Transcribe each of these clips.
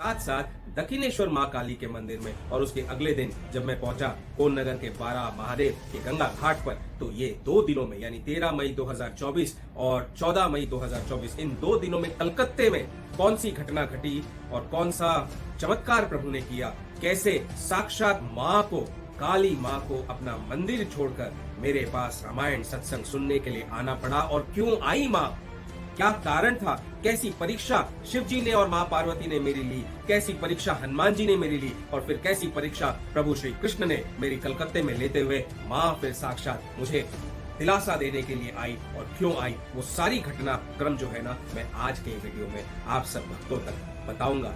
साथ साथ दक्षिणेश्वर मां काली के मंदिर में। और उसके अगले दिन जब मैं पहुंचा कोन नगर के 12 महादेव के गंगा घाट पर, तो ये 2 दिनों में यानी 13 मई 2024 और 14 मई 2024 इन 2 दिनों में कलकत्ते में कौन सी घटना घटी और कौन सा चमत्कार प्रभु ने किया, कैसे साक्षात माँ को, काली माँ को अपना मंदिर छोड़कर मेरे पास रामायण सत्संग सुनने के लिए आना पड़ा और क्यों आई माँ, क्या कारण था, कैसी परीक्षा शिव जी ने और माँ पार्वती ने मेरी ली, कैसी परीक्षा हनुमान जी ने मेरी ली और फिर कैसी परीक्षा प्रभु श्री कृष्ण ने मेरी कलकत्ते में लेते हुए माँ फिर साक्षात मुझे दिलासा देने के लिए आई और क्यों आई, वो सारी घटना क्रम जो है ना मैं आज के वीडियो में आप सब भक्तों तक बताऊंगा।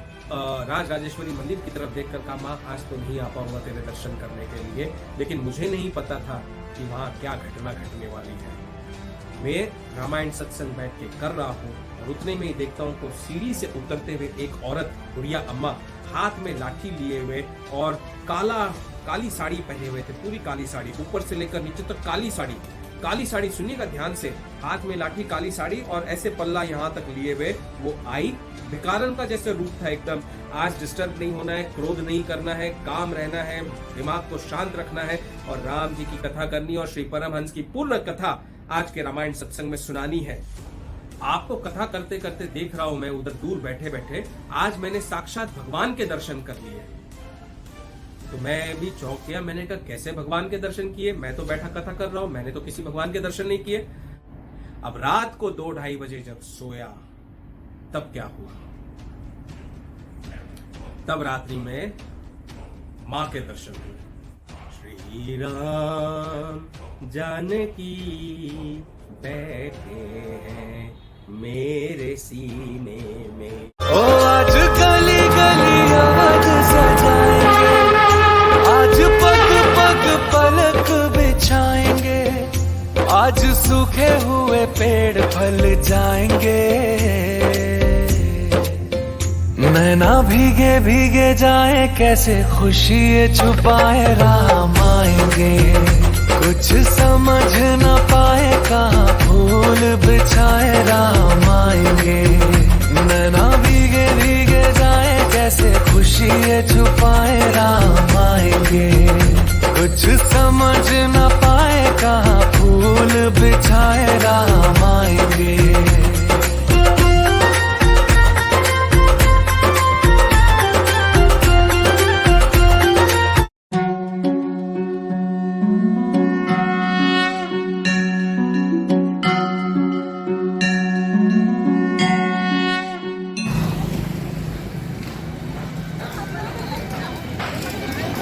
राज राजेश्वरी मंदिर की तरफ देखकर कहा माँ आज तो नहीं आ पाऊंगा तेरे दर्शन करने के लिए, लेकिन मुझे नहीं पता था कि वहाँ क्या घटना घटने वाली है। मैं रामायण सत्संग बैठ के कर रहा हूँ और उतने में ही देखता हूँ को सीढ़ी से उतरते हुए एक औरत बुढ़िया अम्मा हाथ में लाठी लिए हुए और काली साड़ी पहने हुए थे, पूरी काली साड़ी ऊपर से लेकर नीचे तक काली साड़ी सुनिएगा ध्यान से, हाथ में लाठी काली साड़ी और ऐसे पल्ला यहाँ तक लिए हुए वो आई। भिखारन का जैसे रूप था एकदम। आज डिस्टर्ब नहीं होना है, क्रोध नहीं करना है, काम रहना है, दिमाग को शांत रखना है और राम जी की कथा करनी और श्री परमहंस की पूर्ण कथा आज के रामायण सत्संग में सुनानी है। आपको कथा करते करते देख रहा हूं मैं उधर दूर बैठे बैठे, आज मैंने साक्षात भगवान के दर्शन कर लिए। तो मैं भी चौंक गया, मैंने कहा कैसे भगवान के दर्शन किए, मैं तो बैठा कथा कर रहा हूं, मैंने तो किसी भगवान के दर्शन नहीं किए। अब रात को 2-2:30 बजे जब सोया तब क्या हुआ, तब रात्रि में मां के दर्शन हुए। श्री राम जानकी बैठे हैं मेरे सीने में। ओ आज गली गली आज सजाएंगे, आज पग पग पलक बिछाएंगे, आज सूखे हुए पेड़ फल जाएंगे, नैना भीगे भीगे जाए कैसे खुशी छुपाए राम आएंगे, कुछ समझ न पाए कहाँ फूल बिछाए राम आएंगे, नैना भीगे भीगे जाए कैसे खुशी छुपाए राम आएंगे, कुछ समझ न पाए कहाँ फूल बिछाए राम आएंगे।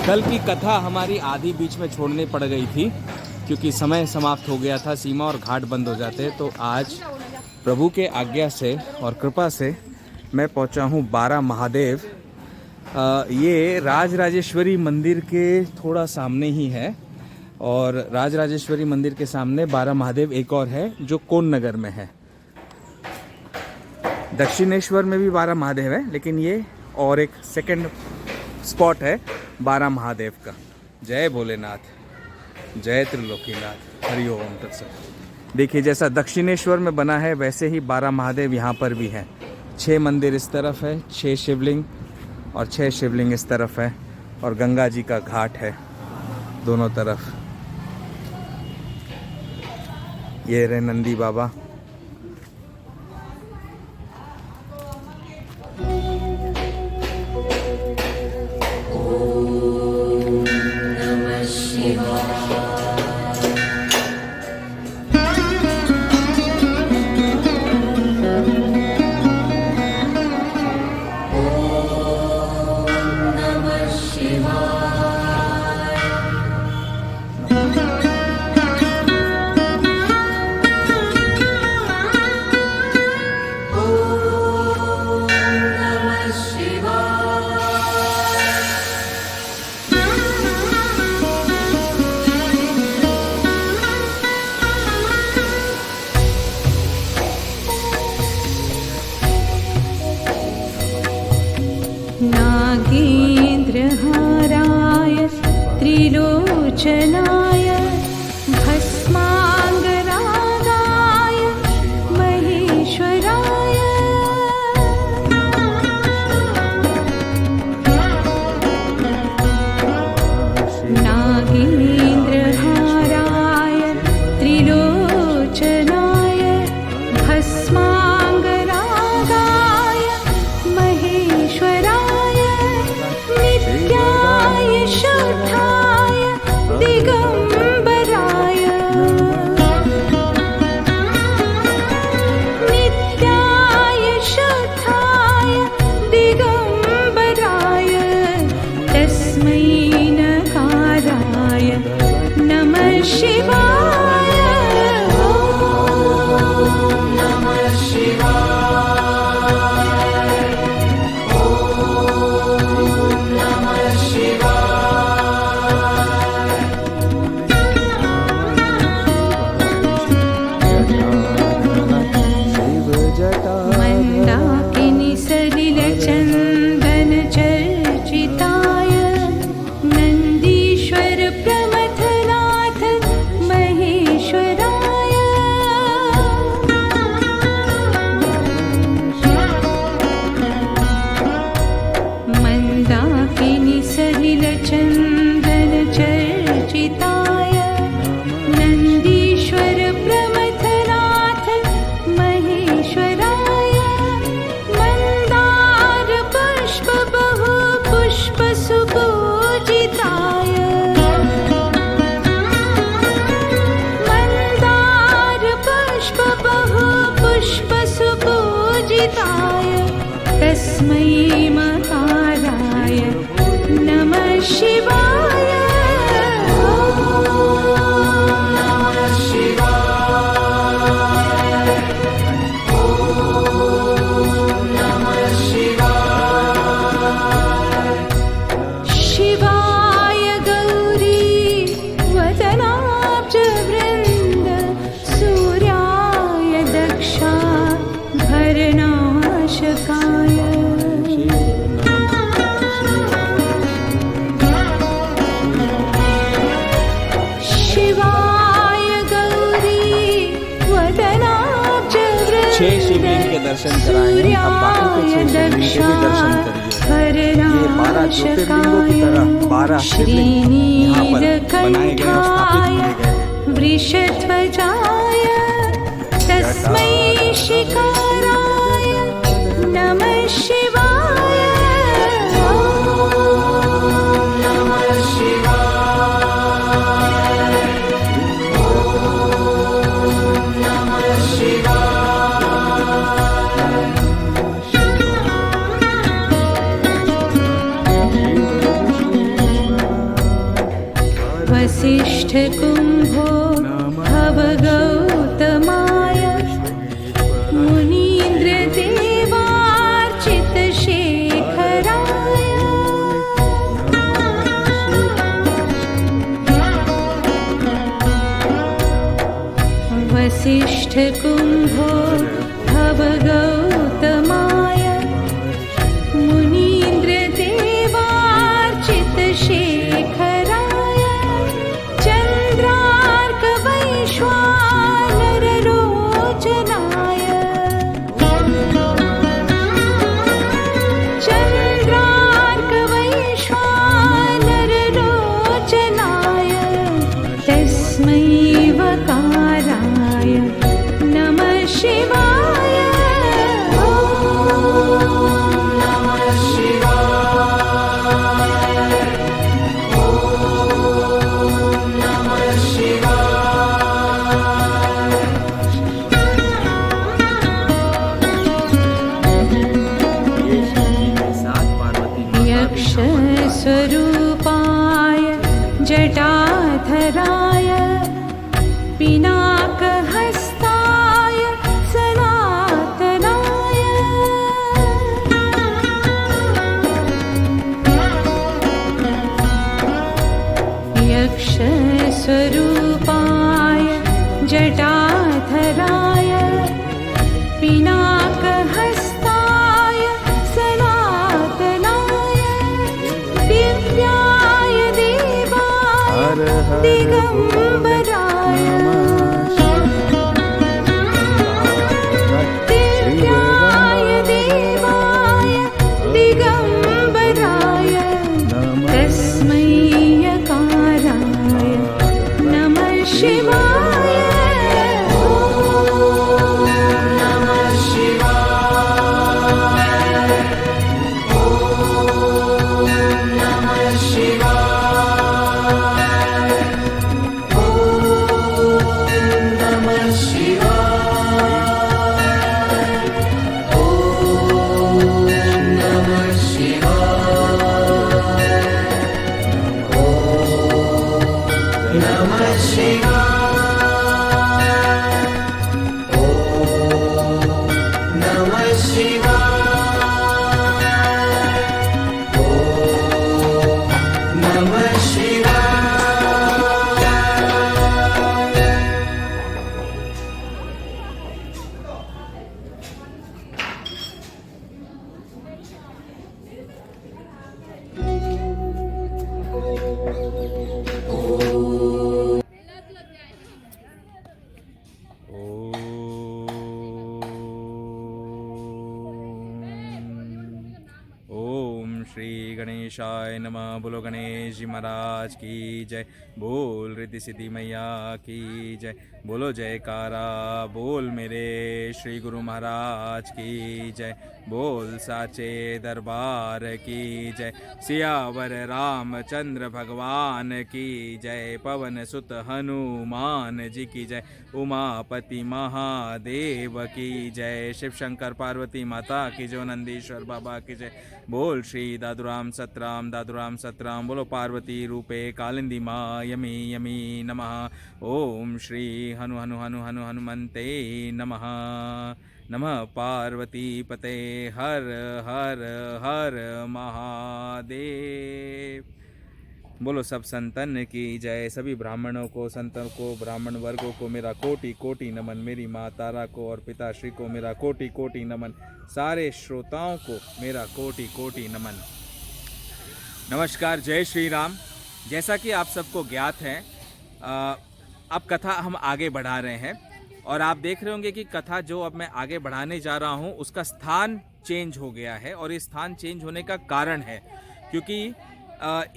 कल की कथा हमारी आधी बीच में छोड़नी पड़ गई थी क्योंकि समय समाप्त हो गया था, सीमा और घाट बंद हो जाते। तो आज प्रभु के आज्ञा से और कृपा से मैं पहुंचा हूं 12 महादेव। ये राज राजेश्वरी मंदिर के थोड़ा सामने ही है और राज राजेश्वरी मंदिर के सामने 12 महादेव एक और है जो कोन नगर में है। दक्षिणेश्वर में भी 12 महादेव है, लेकिन ये और एक सेकंड स्पॉट है 12 महादेव का। जय भोलेनाथ, जय त्रिलोकीनाथ, हरि ओम तत्सत। देखिए जैसा दक्षिणेश्वर में बना है वैसे ही 12 महादेव यहाँ पर भी हैं। 6 मंदिर इस तरफ है, 6 शिवलिंग और 6 शिवलिंग इस तरफ है और गंगा जी का घाट है दोनों तरफ। ये रहे नंदी बाबा। नागेन्द्रहाराय त्रिलोचनाय भस्मांगरागाय महेश्वराय दर्शन कराए हैं, अब बाकी के 6 शिवलिंग के भी दर्शन करिए। ये 12 ज्योतिर्लिंगों की तरह 12 शिवलिंग यहाँ पर बनाए गए और स्थापित किए गए हैं। वृषध्वजाय तस्मै शिकाराय नमः शिवाय। वसिष्ठ कुंभो भव गौतमाय मुनीन्द्र देवार्चित शेखराय। वसिष्ठ कुंभो भव गौतमाय मुनीन्द्र देवार्चित शेखराय। स्वरूपाय जटाधराय पिनाकहस्ताय सनातनाय। यक्षस्वरूपाय जटाधराय पिनाकहस्ताय सनातनाय। दिव्याय देवाय दिगंबराय दिव्याय देवाय दिगंबराय तस्मै यकाराय नमः शिवाय। श्री गणेशाय नमः। बोलो गणेश जी महाराज की जय। बोल रिद्धि सिद्धि मैया की जय। बोलो जयकारा बोल मेरे श्री गुरु महाराज की जय। बोल साचे दरबार की जय। सियावर रामचंद्र भगवान की जय। पवन सुत हनुमान जी की जय। उमापति महादेव की जय। शिव शंकर पार्वती माता की जय। नंदीश्वर बाबा की जय। बोल श्री दादुराम सतराम। बोलो पार्वती रूपे कालिंदी माँ यमी यमी नमः। ओम श्री हनुमंते नमः। नमः पार्वती पते हर हर हर महादेव। बोलो सब संतन की जय। सभी ब्राह्मणों को, संतों को, ब्राह्मण वर्गों को मेरा कोटि कोटि नमन। मेरी माँ तारा को और पिताश्री को मेरा कोटि कोटि नमन। सारे श्रोताओं को मेरा कोटि कोटि नमन। नमस्कार, जय श्री राम। जैसा कि आप सबको ज्ञात है, अब कथा हम आगे बढ़ा रहे हैं। और आप देख रहे होंगे कि कथा जो अब मैं आगे बढ़ाने जा रहा हूँ उसका स्थान चेंज हो गया है, और इस स्थान चेंज होने का कारण है क्योंकि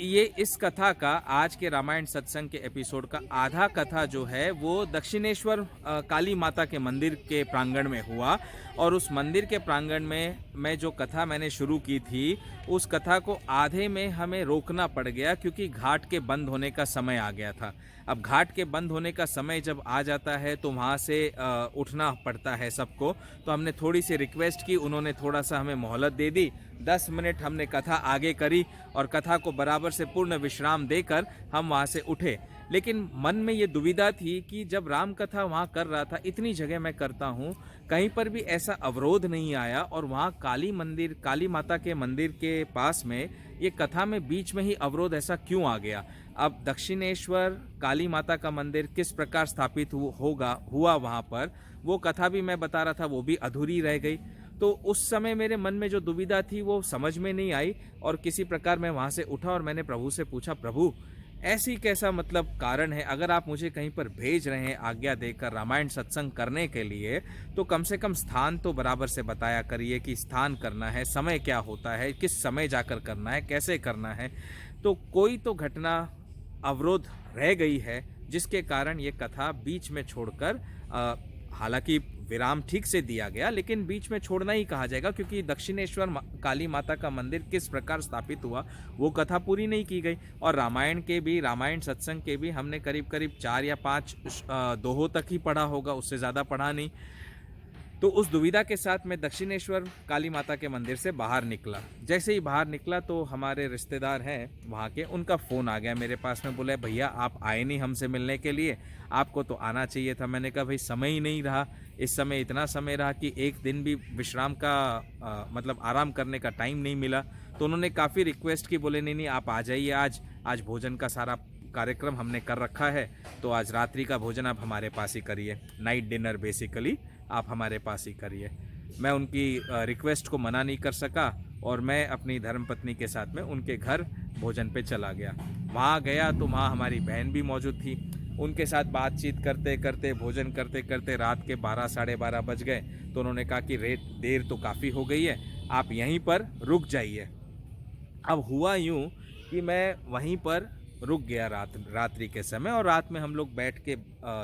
ये इस कथा का आज के रामायण सत्संग के एपिसोड का आधा कथा जो है वो दक्षिणेश्वर काली माता के मंदिर के प्रांगण में हुआ। और उस मंदिर के प्रांगण में मैं जो कथा मैंने शुरू की थी उस कथा को आधे में हमें रोकना पड़ गया क्योंकि घाट के बंद होने का समय आ गया था। अब घाट के बंद होने का समय जब आ जाता है तो वहाँ से उठना पड़ता है सबको, तो हमने थोड़ी सी रिक्वेस्ट की, उन्होंने थोड़ा सा हमें मोहलत दे दी। 10 मिनट हमने कथा आगे करी और कथा को बराबर से पूर्ण विश्राम देकर हम वहाँ से उठे। लेकिन मन में ये दुविधा थी कि जब राम कथा वहाँ कर रहा था, इतनी जगह मैं करता हूँ, कहीं पर भी ऐसा अवरोध नहीं आया, और वहाँ काली माता के मंदिर के पास में ये कथा में बीच में ही अवरोध ऐसा क्यों आ गया। अब दक्षिणेश्वर काली माता का मंदिर किस प्रकार स्थापित हुआ वहाँ पर, वो कथा भी मैं बता रहा था, वो भी अधूरी रह गई। तो उस समय मेरे मन में जो दुविधा थी वो समझ में नहीं आई, और किसी प्रकार मैं वहाँ से उठा और मैंने प्रभु से पूछा, प्रभु ऐसी कैसा मतलब कारण है, अगर आप मुझे कहीं पर भेज रहे हैं आज्ञा देकर रामायण सत्संग करने के लिए, तो कम से कम स्थान तो बराबर से बताया करिए कि स्थान करना है, समय क्या होता है, किस समय जाकर करना है, कैसे करना है। तो कोई तो घटना अवरोध रह गई है जिसके कारण ये कथा बीच में छोड़कर, हालांकि विराम ठीक से दिया गया लेकिन बीच में छोड़ना ही कहा जाएगा क्योंकि दक्षिणेश्वर काली माता का मंदिर किस प्रकार स्थापित हुआ वो कथा पूरी नहीं की गई। और रामायण सत्संग के भी हमने करीब करीब 4 या 5 दोहों तक ही पढ़ा होगा, उससे ज़्यादा पढ़ा नहीं। तो उस दुविधा के साथ मैं दक्षिणेश्वर काली माता के मंदिर से बाहर निकला। जैसे ही बाहर निकला तो हमारे रिश्तेदार हैं वहाँ के, उनका फ़ोन आ गया मेरे पास में, बोले भैया आप आए नहीं हमसे मिलने के लिए, आपको तो आना चाहिए था। मैंने कहा भाई समय ही नहीं रहा, इस समय इतना समय रहा कि एक दिन भी विश्राम का मतलब आराम करने का टाइम नहीं मिला। तो उन्होंने काफ़ी रिक्वेस्ट की, बोले नहीं आप आ जाइए, आज भोजन का सारा कार्यक्रम हमने कर रखा है, तो आज रात्रि का भोजन आप हमारे पास ही करिए, नाइट डिनर बेसिकली आप हमारे पास ही करिए। मैं उनकी रिक्वेस्ट को मना नहीं कर सका और मैं अपनी धर्मपत्नी के साथ में उनके घर भोजन पे चला गया। वहाँ गया तो वहाँ हमारी बहन भी मौजूद थी, उनके साथ बातचीत करते करते भोजन करते करते रात के 12 साढ़े 12 बज गए। तो उन्होंने कहा कि देर तो काफ़ी हो गई है, आप यहीं पर रुक जाइए। अब हुआ यूँ कि मैं वहीं पर रुक गया रात्रि के समय, और रात में हम लोग बैठ के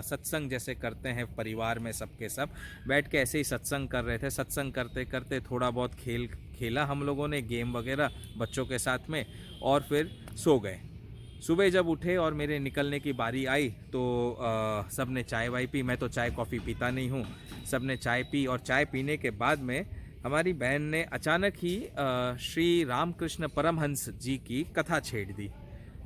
सत्संग जैसे करते हैं परिवार में सबके सब बैठ के ऐसे ही सत्संग कर रहे थे। सत्संग करते करते थोड़ा बहुत खेला हम लोगों ने, गेम वगैरह बच्चों के साथ में, और फिर सो गए। सुबह जब उठे और मेरे निकलने की बारी आई तो सब ने चाय वाय पी। मैं तो चाय कॉफ़ी पीता नहीं हूँ। सब ने चाय पी, और चाय पीने के बाद में हमारी बहन ने अचानक ही श्री रामकृष्ण परमहंस जी की कथा छेड़ दी।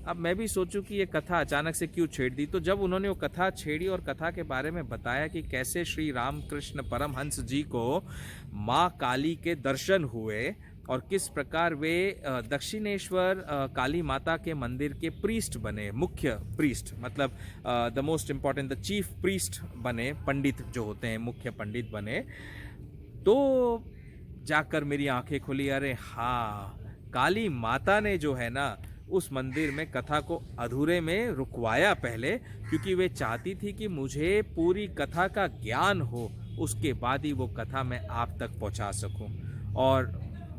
अब मैं भी सोचूं कि ये कथा अचानक से क्यों छेड़ दी। तो जब उन्होंने वो कथा छेड़ी और कथा के बारे में बताया कि कैसे श्री रामकृष्ण परमहंस जी को माँ काली के दर्शन हुए और किस प्रकार वे दक्षिणेश्वर काली माता के मंदिर के प्रीस्ट बने, मुख्य प्रीस्ट, मतलब the most important the chief priest बने, पंडित जो होते हैं मुख्य पंडित बने, तो जाकर मेरी आंखें खुली। अरे हाँ, काली माता ने जो है ना उस मंदिर में कथा को अधूरे में रुकवाया पहले, क्योंकि वे चाहती थी कि मुझे पूरी कथा का ज्ञान हो, उसके बाद ही वो कथा मैं आप तक पहुंचा सकूं। और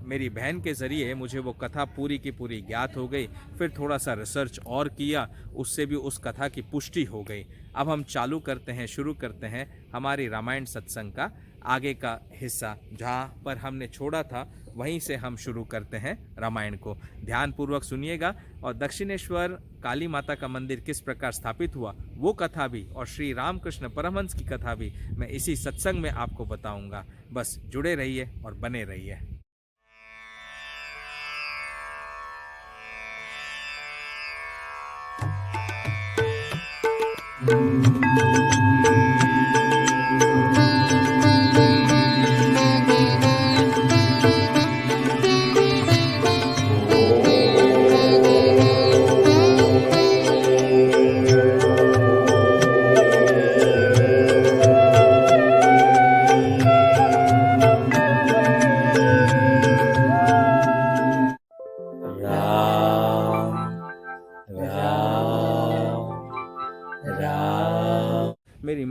मेरी बहन के ज़रिए मुझे वो कथा पूरी की पूरी ज्ञात हो गई। फिर थोड़ा सा रिसर्च और किया, उससे भी उस कथा की पुष्टि हो गई। अब हम शुरू करते हैं हमारी रामायण सत्संग का आगे का हिस्सा। जहाँ पर हमने छोड़ा था वहीं से हम शुरू करते हैं रामायण को। ध्यानपूर्वक सुनिएगा, और दक्षिणेश्वर काली माता का मंदिर किस प्रकार स्थापित हुआ वो कथा भी, और श्री रामकृष्ण परमहंस की कथा भी मैं इसी सत्संग में आपको बताऊंगा। बस जुड़े रहिए और बने रहिए।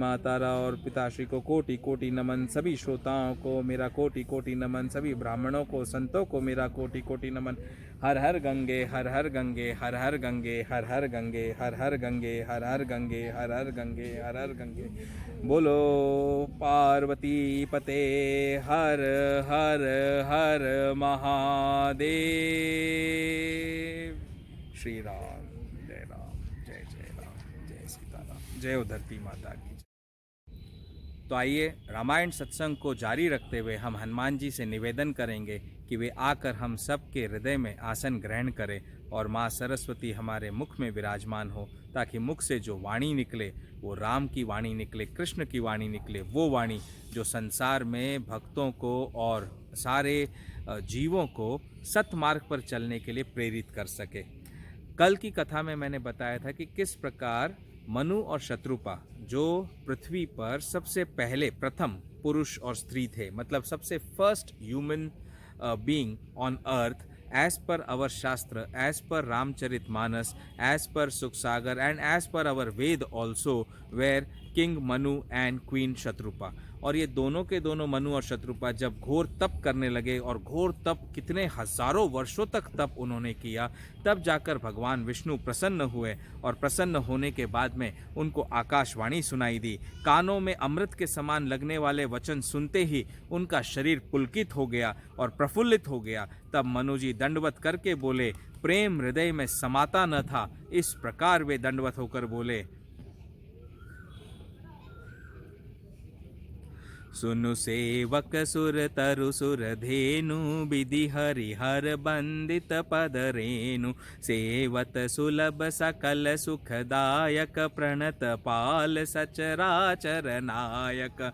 माँ तारा और पिताश्री को कोटि कोटि नमन, सभी श्रोताओं को मेरा कोटि कोटि नमन, सभी ब्राह्मणों को संतों को मेरा कोटि कोटि नमन। हर हर गंगे हर हर गंगे हर हर गंगे हर हर गंगे हर हर गंगे हर हर गंगे हर हर गंगे हर हर गंगे। बोलो पार्वती पते हर हर हर महादेव। श्री राम जय राम, जय सीताराम, जय हो धरती माता की। तो आइए रामायण सत्संग को जारी रखते हुए हम हनुमान जी से निवेदन करेंगे कि वे आकर हम सब के हृदय में आसन ग्रहण करें और माँ सरस्वती हमारे मुख में विराजमान हो, ताकि मुख से जो वाणी निकले वो राम की वाणी निकले, कृष्ण की वाणी निकले, वो वाणी जो संसार में भक्तों को और सारे जीवों को सतमार्ग पर चलने के लिए प्रेरित कर सके। कल की कथा में मैंने बताया था कि किस प्रकार मनु और शत्रुपा जो पृथ्वी पर सबसे पहले प्रथम पुरुष और स्त्री थे, मतलब सबसे first human being on earth, as per our shastra, as per Ramcharitmanas, as per Suksagar and as per our Ved also, were King Manu and Queen Shatrupa। और ये दोनों के दोनों मनु और शत्रुपा जब घोर तप करने लगे, और घोर तप कितने हजारों वर्षों तक तप उन्होंने किया, तब जाकर भगवान विष्णु प्रसन्न हुए, और प्रसन्न होने के बाद में उनको आकाशवाणी सुनाई दी। कानों में अमृत के समान लगने वाले वचन सुनते ही उनका शरीर पुलकित हो गया और प्रफुल्लित हो गया। तब मनु जी दंडवत करके बोले, प्रेम हृदय में समाता न था। इस प्रकार वे दंडवत होकर बोले, सुनु सेवक सुर तरु सुर धेनु, विधि हरिहर बंदित पद रेणु, सेवत सुलभ सकल सुखदायक, प्रणत पाल सचराचर नायक।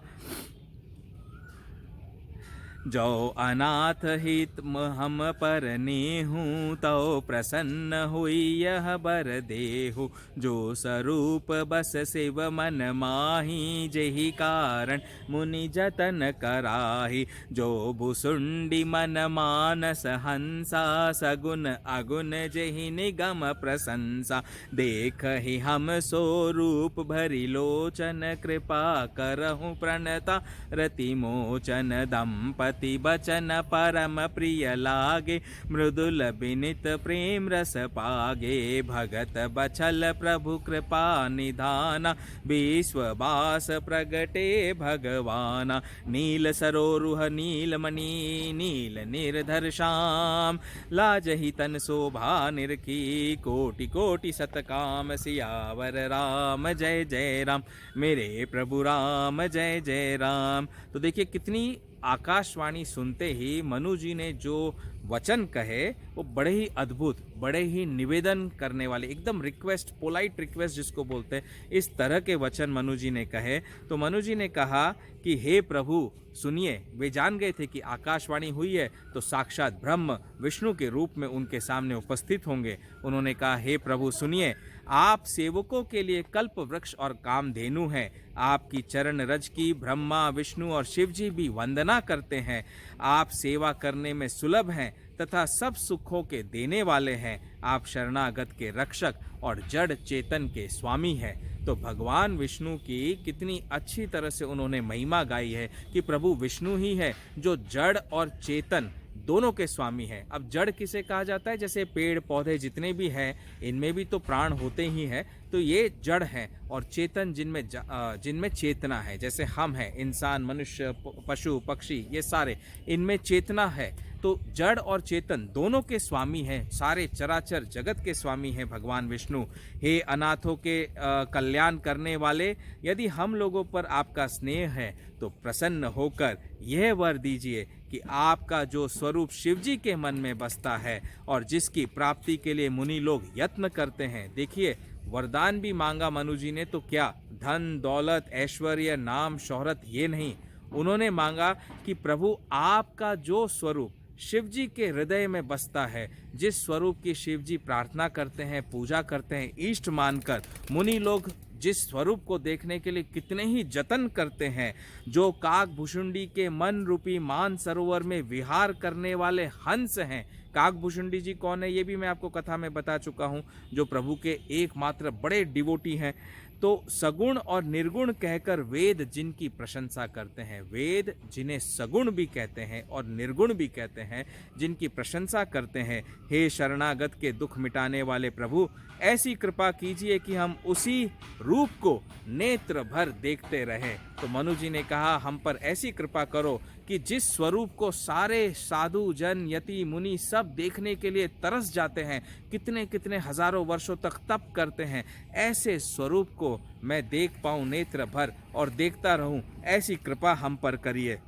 जो अनाथ हित हम पर नेहु, तो प्रसन्न हुई यह बर देहु। जो स्वरूप बस शिव मन माही, जेहि कारण मुनि जतन कराही। जो भुसुंडी मन मानस हंसा, सगुन अगुन जेहि निगम प्रशंसा। देख ही हम स्वरूप भरी लोचन, कृपा करहु प्रणता रति मोचन। दंपति बचन परम प्रिय लागे, मृदुल विनित प्रेम रस पागे। भगत बचल प्रभु कृपा निधाना, विश्ववास प्रगटे भगवाना। नील सरोरुह नीलमणि, नील निर्धर श्याम, लाजहि तन शोभा निरखी। कोटि कोटि सतकाम, सियावर राम जय जय राम। मेरे प्रभु राम जय जय राम। तो देखिए कितनी आकाशवाणी सुनते ही मनु जी ने जो वचन कहे वो बड़े ही अद्भुत, बड़े ही निवेदन करने वाले, एकदम रिक्वेस्ट, पोलाइट रिक्वेस्ट जिसको बोलते हैं, इस तरह के वचन मनु जी ने कहे। तो मनु जी ने कहा कि हे प्रभु सुनिए। वे जान गए थे कि आकाशवाणी हुई है तो साक्षात ब्रह्म विष्णु के रूप में उनके सामने उपस्थित होंगे। उन्होंने कहा, हे प्रभु सुनिए, आप सेवकों के लिए कल्प वृक्ष और कामधेनु हैं। आपकी चरण रज की ब्रह्मा विष्णु और शिव जी भी वंदना करते हैं। आप सेवा करने में सुलभ हैं तथा सब सुखों के देने वाले हैं। आप शरणागत के रक्षक और जड़ चेतन के स्वामी हैं। तो भगवान विष्णु की कितनी अच्छी तरह से उन्होंने महिमा गाई है कि प्रभु विष्णु ही है जो जड़ और चेतन दोनों के स्वामी हैं। अब जड़ किसे कहा जाता है? जैसे पेड़ पौधे जितने भी हैं इनमें भी तो प्राण होते ही हैं, तो ये जड़ हैं। और चेतन जिनमें चेतना है, जैसे हम हैं, इंसान, मनुष्य, पशु पक्षी, ये सारे इनमें चेतना है। तो जड़ और चेतन दोनों के स्वामी हैं, सारे चराचर जगत के स्वामी हैं भगवान विष्णु। हे अनाथों के कल्याण करने वाले, यदि हम लोगों पर आपका स्नेह है तो प्रसन्न होकर यह वर दीजिए कि आपका जो स्वरूप शिवजी के मन में बसता है और जिसकी प्राप्ति के लिए मुनि लोग यत्न करते हैं। देखिए वरदान भी मांगा मनु जी ने, तो क्या धन दौलत ऐश्वर्य नाम शोहरत ये नहीं, उन्होंने मांगा कि प्रभु आपका जो स्वरूप शिवजी के हृदय में बसता है, जिस स्वरूप की शिवजी प्रार्थना करते हैं, पूजा करते हैं, इष्ट मानकर मुनि लोग जिस स्वरूप को देखने के लिए कितने ही जतन करते हैं, जो काक भुषुंडी के मन रूपी मान सरोवर में विहार करने वाले हंस हैं, काकभूषुंडी जी कौन है ये भी मैं आपको कथा में बता चुका हूँ, जो प्रभु के एकमात्र बड़े डिवोटी हैं। तो सगुण और निर्गुण कहकर वेद जिनकी प्रशंसा करते हैं, वेद जिन्हें सगुण भी कहते हैं और निर्गुण भी कहते हैं, जिनकी प्रशंसा करते हैं, हे शरणागत के दुख मिटाने वाले प्रभु, ऐसी कृपा कीजिए कि हम उसी रूप को नेत्र भर देखते रहें। तो मनु जी ने कहा, हम पर ऐसी कृपा करो कि जिस स्वरूप को सारे साधु जन यति मुनि सब देखने के लिए तरस जाते हैं, कितने कितने हजारों वर्षों तक तप करते हैं, ऐसे स्वरूप को मैं देख पाऊं नेत्र भर और देखता रहूं, ऐसी कृपा हम पर करिए।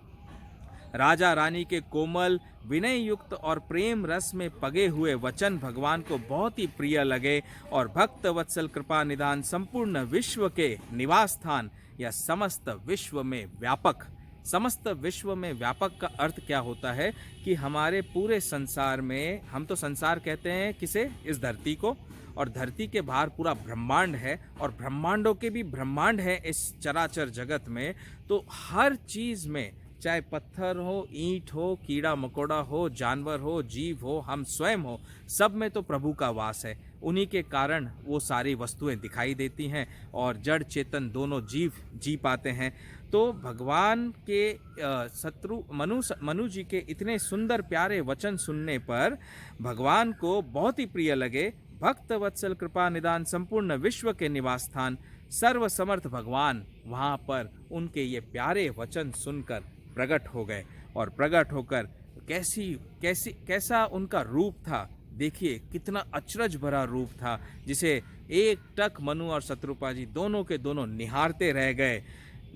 राजा रानी के कोमल विनय युक्त और प्रेम रस में पगे हुए वचन भगवान को बहुत ही प्रिय लगे और भक्त वत्सल कृपा निधान संपूर्ण विश्व के निवास स्थान या समस्त विश्व में व्यापक। समस्त विश्व में व्यापक का अर्थ क्या होता है कि हमारे पूरे संसार में, हम तो संसार कहते हैं किसे, इस धरती को, और धरती के बाहर पूरा ब्रह्मांड है और ब्रह्मांडों के भी ब्रह्मांड है इस चराचर जगत में। तो हर चीज में, चाहे पत्थर हो, ईंट हो, कीड़ा मकोड़ा हो, जानवर हो, जीव हो, हम स्वयं हो, सब में तो प्रभु का वास है। उन्हीं के कारण वो सारी वस्तुएं दिखाई देती हैं और जड़ चेतन दोनों जीव जी पाते हैं। तो भगवान के मनु जी के इतने सुंदर प्यारे वचन सुनने पर भगवान को बहुत ही प्रिय लगे। भक्त वत्सल कृपा निदान संपूर्ण विश्व के निवास स्थान सर्व समर्थ भगवान वहाँ पर उनके ये प्यारे वचन सुनकर प्रकट हो गए। और प्रकट होकर कैसा उनका रूप था, देखिए कितना अचरज भरा रूप था, जिसे एक टक मनु और शत्रुपा जी दोनों के दोनों निहारते रह गए।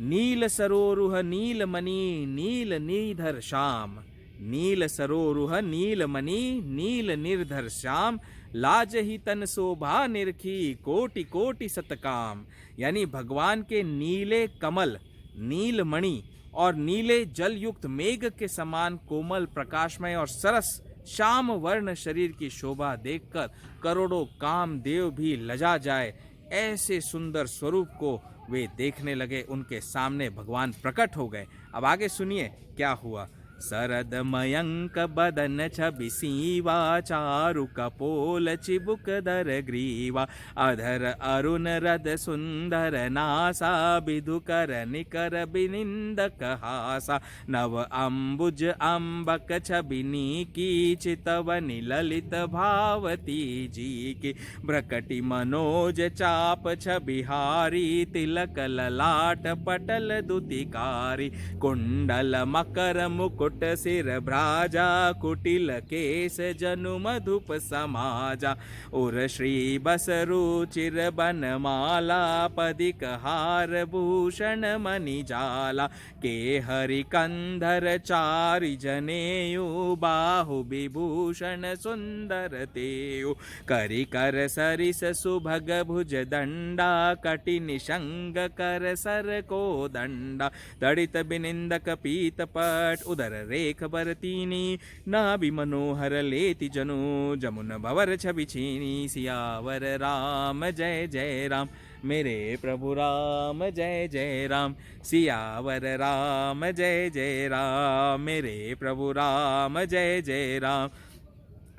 नील सरोरुह नील मणि नील निर्धर श्याम, नील सरोरुह नील मणि नील निर्धर श्याम, लाज ही तन शोभा निरखी कोटि कोटि सतकाम। यानी भगवान के नीले कमल, नील मणि और नीले जल युक्त मेघ के समान कोमल प्रकाशमय और सरस श्याम वर्ण शरीर की शोभा देखकर करोड़ों कामदेव भी लजा जाए, ऐसे सुंदर स्वरूप को वे देखने लगे। उनके सामने भगवान प्रकट हो गए। अब आगे सुनिए क्या हुआ। सरद मयंक बदन छवि सीवा, चारु कपोल चिबुक दर ग्रीवा, अधर अरुण रद सुंदर नासा, बिधु कर निकर बिनिंदक हासा, नव अम्बुज अम्बक छबिनी की, चितवनि ललित भावती जी की, भ्रकटि मनोज चाप छबिहारी, तिलक ललाट पटल दुतिकारी, कुंडल मकर मुकुट सिर भ्राजा, कुटिल केस जनु मधुप समाजा, उर श्री बस रुचिर बनमाला, पदिक हार भूषण मणि जाला, के हरि कंधर चारि जनेयु, बाहु विभूषण सुंदर तेयु, करि कर सरिस सुभग भुज दंडा, कटि निशंग कर सर को दंडा, तड़ित बिनिंदक पीत पट, उदर रेख बरतीनी, नाभि मनोहर लेति जनु, जमुन भवर छवि छीनी, सियावर राम जय जय राम, मेरे प्रभु राम जय जय राम, सियावर राम जय जय राम, मेरे प्रभु राम जय जय राम।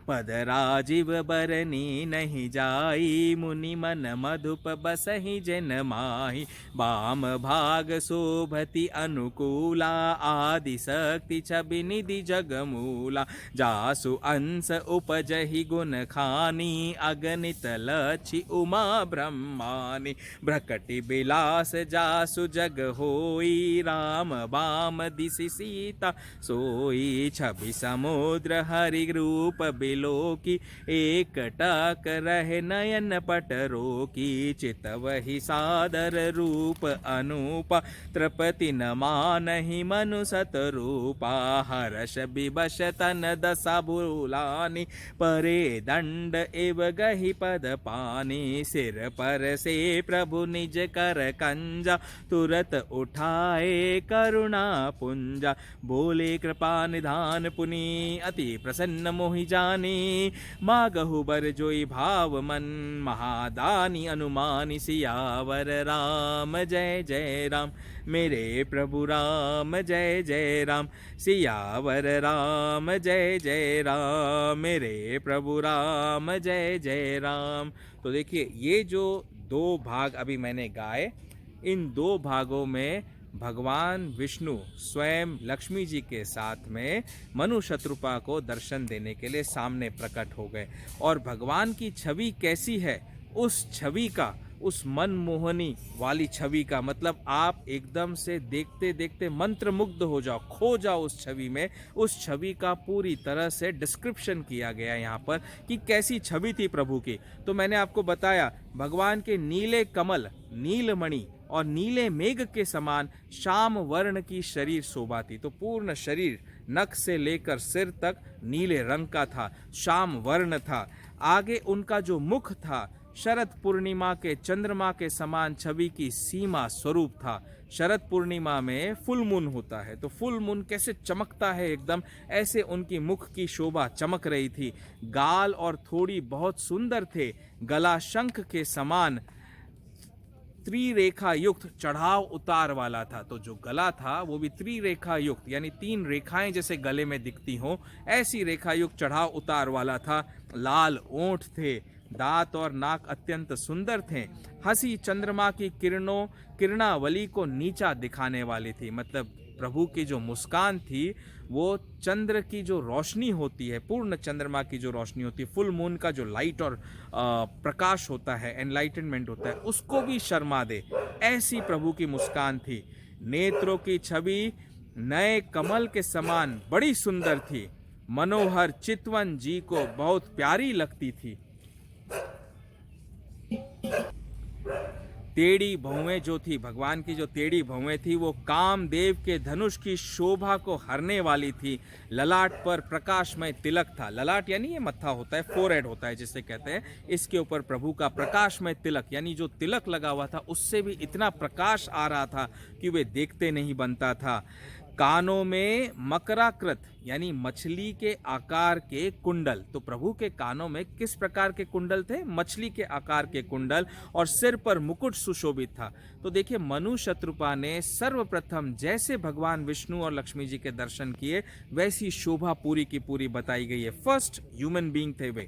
पद राजीव बरनी नहीं जाई, मुनि मन मधुप बसहि जन माही, बाम भाग शोभति अनुकूला, आदि शक्ति छवि निधि जगमूला, जासु अंश उपजहि गुण खानी, अगणित लक्षि उमा ब्रह्मानी, भ्रकटि बिलास जासु जग होई, राम बाम दिशि सीता सोई, छवि समुद्र हरि रूप लोकी, एक टक रहे नयन पट रोकी, चितवहि सादर रूप अनूपा, तृपति न मानहि मनु सत रूपा, हर्ष विवश तन दशा भूलानी, परे दंड एव गहि पद पानी, सिर पर से प्रभु निज कर कंजा, तुरत उठाए करुणा पुंजा, बोले कृपा निधान पुनि, अति प्रसन्न मोहि जान मणि मागहु बर जोई भाव मन महादानी अनुमानि सियावर राम जय जय राम मेरे प्रभु राम जय जय राम सियावर राम जय जय राम मेरे प्रभु राम जय जय राम। तो देखिए ये जो दो भाग अभी मैंने गाए, इन दो भागों में भगवान विष्णु स्वयं लक्ष्मी जी के साथ में मनु शत्रुपा को दर्शन देने के लिए सामने प्रकट हो गए। और भगवान की छवि कैसी है, उस छवि का, उस मनमोहनी वाली छवि का मतलब आप एकदम से देखते देखते मंत्रमुग्ध हो जाओ, खो जाओ उस छवि में। उस छवि का पूरी तरह से डिस्क्रिप्शन किया गया यहाँ पर कि कैसी छवि थी प्रभु की। तो मैंने आपको बताया भगवान के नीले कमल, नीलमणि और नीले मेघ के समान श्याम वर्ण की शरीर शोभा थी। तो पूर्ण शरीर नख से लेकर सिर तक नीले रंग का था, श्याम वर्ण था। आगे उनका जो मुख था शरद पूर्णिमा के चंद्रमा के समान छवि की सीमा स्वरूप था। शरद पूर्णिमा में फुल मून होता है, तो फुल मून कैसे चमकता है एकदम, ऐसे उनकी मुख की शोभा चमक रही थी। गाल और थोड़ी बहुत सुंदर थे, गला शंख के समान त्रिरेखा युक्त चढ़ाव उतार वाला था। तो जो गला था वो भी त्रिरेखा युक्त, यानी तीन रेखाएं जैसे गले में दिखती हो ऐसी रेखा युक्त चढ़ाव उतार वाला था। लाल ओंठ थे, दांत और नाक अत्यंत सुंदर थे। हंसी चंद्रमा की किरणावली को नीचा दिखाने वाली थी। मतलब प्रभु की जो मुस्कान थी वो चंद्र की जो रोशनी होती है, पूर्ण चंद्रमा की जो रोशनी होती है, फुल मून का जो लाइट और प्रकाश होता है, एनलाइटनमेंट होता है, उसको भी शर्मा दे, ऐसी प्रभु की मुस्कान थी। नेत्रों की छवि नए कमल के समान बड़ी सुंदर थी। मनोहर चितवन जी को बहुत प्यारी लगती थी। टेढ़ी भौवें जो थी, भगवान की जो टेढ़ी भौवें थी वो कामदेव के धनुष की शोभा को हरने वाली थी। ललाट पर प्रकाशमय तिलक था। ललाट यानी ये मत्था होता है, फोरहेड होता है जिसे कहते हैं, इसके ऊपर प्रभु का प्रकाशमय तिलक, यानी जो तिलक लगा हुआ था उससे भी इतना प्रकाश आ रहा था कि वे देखते नहीं बनता था। कानों में मकराकृत यानी मछली के आकार के कुंडल। तो प्रभु के कानों में किस प्रकार के कुंडल थे? मछली के आकार के कुंडल। और सिर पर मुकुट सुशोभित था। तो देखिए मनु शत्रुपा ने सर्वप्रथम जैसे भगवान विष्णु और लक्ष्मी जी के दर्शन किए वैसी शोभा पूरी की पूरी बताई गई है। फर्स्ट ह्यूमन बीइंग थे वे।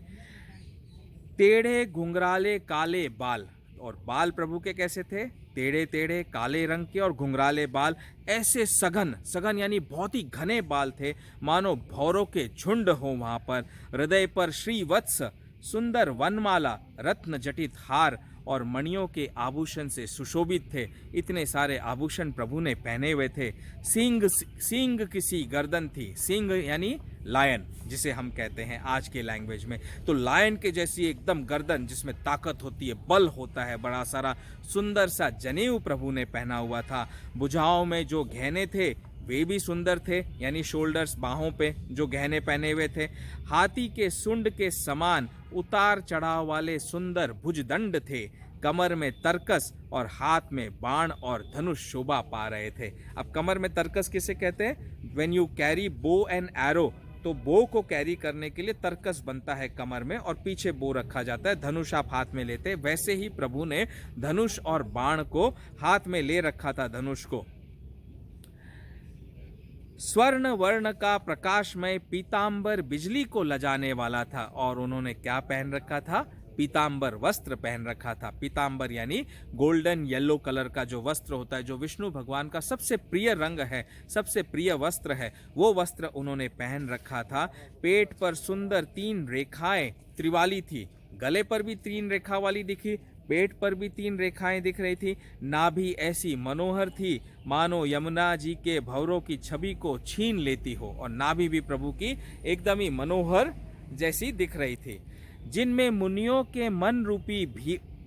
टेढ़े घुंघराले काले बाल, और बाल प्रभु के कैसे थे? टेढ़े टेढ़े काले रंग के और घुंघराले बाल, ऐसे सघन, सघन यानी बहुत ही घने बाल थे, मानो भौरों के झुंड हो वहां पर। हृदय पर श्रीवत्स, सुंदर वनमाला, रत्न जटित हार और मणियों के आभूषण से सुशोभित थे। इतने सारे आभूषण प्रभु ने पहने हुए थे। सींग किसी गर्दन थी। सींग यानी लायन जिसे हम कहते हैं आज के लैंग्वेज में। तो लायन के जैसी एकदम गर्दन जिसमें ताकत होती है, बल होता है बड़ा सारा। सुंदर सा जनेऊ प्रभु ने पहना हुआ था। भुजाओं में जो गहने थे वे भी सुंदर थे, यानी शोल्डर्स, बाहों पे जो गहने पहने हुए थे। हाथी के सुंड के समान उतार चढ़ाव वाले सुंदर भुजदंड थे। कमर में तरकस और हाथ में बाण और धनुष शोभा पा रहे थे। अब कमर में तरकस किसे कहते हैं? When you carry bow and arrow, तो बो को कैरी करने के लिए तरकस बनता है कमर में और पीछे बो रखा जाता है। धनुष आप हाथ में लेते, वैसे ही प्रभु ने धनुष और बाण को हाथ में ले रखा था। धनुष को स्वर्ण वर्ण का प्रकाशमय पीतांबर बिजली को लजाने वाला था। और उन्होंने क्या पहन रखा था? पीतांबर वस्त्र पहन रखा था। पीतांबर यानी गोल्डन येलो कलर का जो वस्त्र होता है, जो विष्णु भगवान का सबसे प्रिय रंग है, सबसे प्रिय वस्त्र है, वो वस्त्र उन्होंने पहन रखा था। पेट पर सुंदर 3 रेखाएं त्रिवाली थी। गले पर भी 3 रेखा वाली दिखी, पेट पर भी 3 रेखाएं दिख रही थी। नाभि ऐसी मनोहर थी मानो यमुना जी के भंवरों की छवि को छीन लेती हो। और नाभि भी प्रभु की एकदम ही मनोहर जैसी दिख रही थी। जिनमें मुनियों के मन रूपी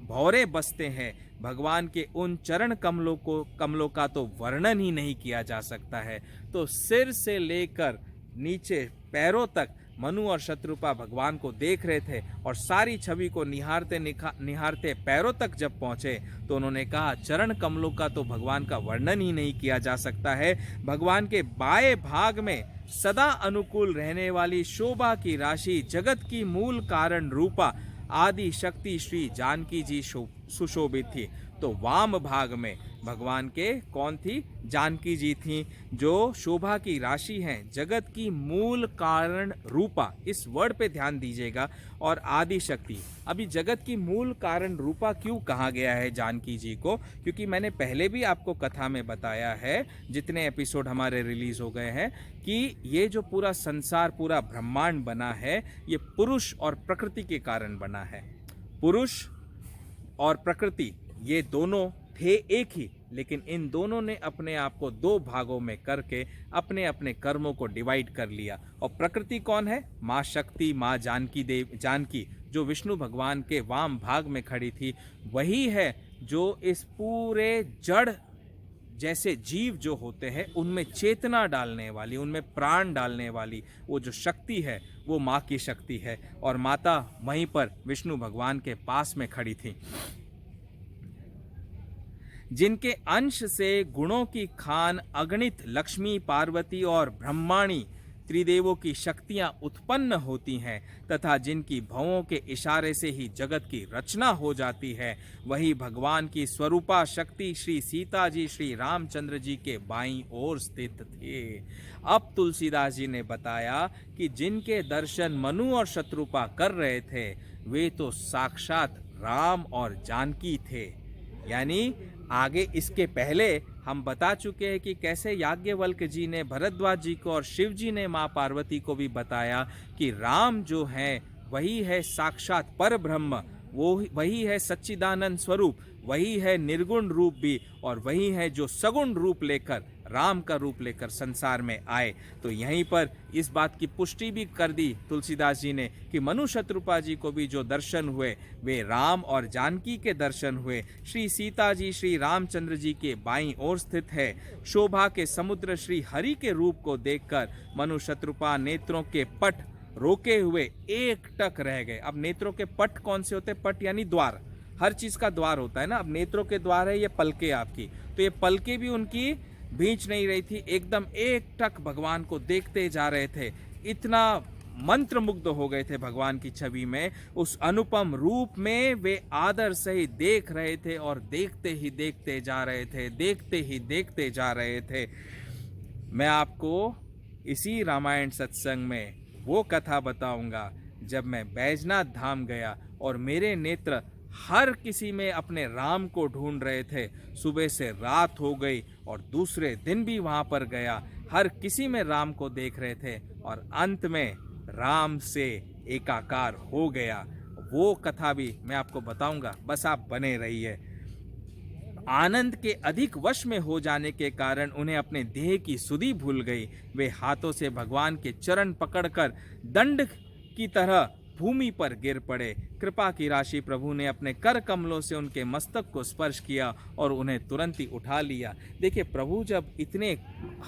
भौरे बसते हैं, भगवान के उन चरण कमलों का तो वर्णन ही नहीं किया जा सकता है। तो सिर से लेकर नीचे पैरों तक मनु और शत्रुपा भगवान को देख रहे थे और सारी छवि को निहारते निहारते पैरों तक जब पहुंचे तो उन्होंने कहा, चरण कमलों का तो भगवान का वर्णन ही नहीं किया जा सकता है। भगवान के बाएं भाग में सदा अनुकूल रहने वाली शोभा की राशि, जगत की मूल कारण रूपा आदि शक्ति श्री जानकी जी सुशोभित थी। तो वाम भाग में भगवान के कौन थी? जानकी जी थी, जो शोभा की राशि हैं, जगत की मूल कारण रूपा, इस वर्ड पे ध्यान दीजिएगा, और आदि शक्ति। अभी जगत की मूल कारण रूपा क्यों कहा गया है जानकी जी को? क्योंकि मैंने पहले भी आपको कथा में बताया है, जितने एपिसोड हमारे रिलीज हो गए हैं, कि ये जो पूरा संसार, पूरा ब्रह्मांड बना है, ये पुरुष और प्रकृति के कारण बना है। पुरुष और प्रकृति ये दोनों थे एक ही, लेकिन इन दोनों ने अपने आप को दो भागों में करके अपने अपने कर्मों को डिवाइड कर लिया। और प्रकृति कौन है? माँ शक्ति, माँ जानकी, जो विष्णु भगवान के वाम भाग में खड़ी थी, वही है जो इस पूरे जड़ जैसे जीव जो होते हैं उनमें चेतना डालने वाली, उनमें प्राण डालने वाली वो जो शक्ति है, वो माँ की शक्ति है। और माता वहीं पर विष्णु भगवान के पास में खड़ी थी, जिनके अंश से गुणों की खान अगणित लक्ष्मी, पार्वती और ब्रह्माणी त्रिदेवों की शक्तियां उत्पन्न होती हैं, तथा जिनकी भवों के इशारे से ही जगत की रचना हो जाती है, वही भगवान की स्वरूपा शक्ति श्री सीता जी, श्री रामचंद्र जी के बाईं ओर स्थित थे। अब तुलसीदास जी ने बताया कि जिनके दर्शन मनु और शत्रुपा कर रहे थे, वे तो साक्षात राम और जानकी थे। यानी आगे इसके पहले हम बता चुके हैं कि कैसे याज्ञवल्क्य जी ने भरद्वाज जी को और शिव जी ने माँ पार्वती को भी बताया कि राम जो है वही है साक्षात पर ब्रह्म, वो वही है सच्चिदानंद स्वरूप, वही है निर्गुण रूप भी, और वही है जो सगुण रूप लेकर, राम का रूप लेकर संसार में आए। तो यहीं पर इस बात की पुष्टि भी कर दी तुलसीदास जी ने कि मनु शत्रुपा जी को भी जो दर्शन हुए वे राम और जानकी के दर्शन हुए। श्री सीता जी श्री रामचंद्र जी के बाईं ओर स्थित है। शोभा के समुद्र श्री हरि के रूप को देखकर मनु शत्रुपा नेत्रों के पट रोके हुए एक टक रह गए। अब नेत्रों के पट कौन से होते? पट यानी द्वार, हर चीज का द्वार होता है ना। अब नेत्रों के द्वार है ये पलके आपकी, तो ये पलके भी उनकी भींच नहीं रही थी, एकदम एक टक भगवान को देखते जा रहे थे। इतना मंत्रमुग्ध हो गए थे भगवान की छवि में, उस अनुपम रूप में वे आदर से ही देख रहे थे और देखते ही देखते जा रहे थे, देखते ही देखते जा रहे थे। मैं आपको इसी रामायण सत्संग में वो कथा बताऊंगा जब मैं बैजनाथ धाम गया और मेरे नेत्र हर किसी में अपने राम को ढूंढ रहे थे। सुबह से रात हो गई और दूसरे दिन भी वहां पर गया, हर किसी में राम को देख रहे थे और अंत में राम से एकाकार हो गया। वो कथा भी मैं आपको बताऊंगा, बस आप बने रहिए। आनंद के अधिक वश में हो जाने के कारण उन्हें अपने देह की सुधि भूल गई। वे हाथों से भगवान के चरण पकड़कर दंड की तरह भूमि पर गिर पड़े। कृपा की राशि प्रभु ने अपने कर कमलों से उनके मस्तक को स्पर्श किया और उन्हें तुरंत ही उठा लिया। देखिए, प्रभु जब इतने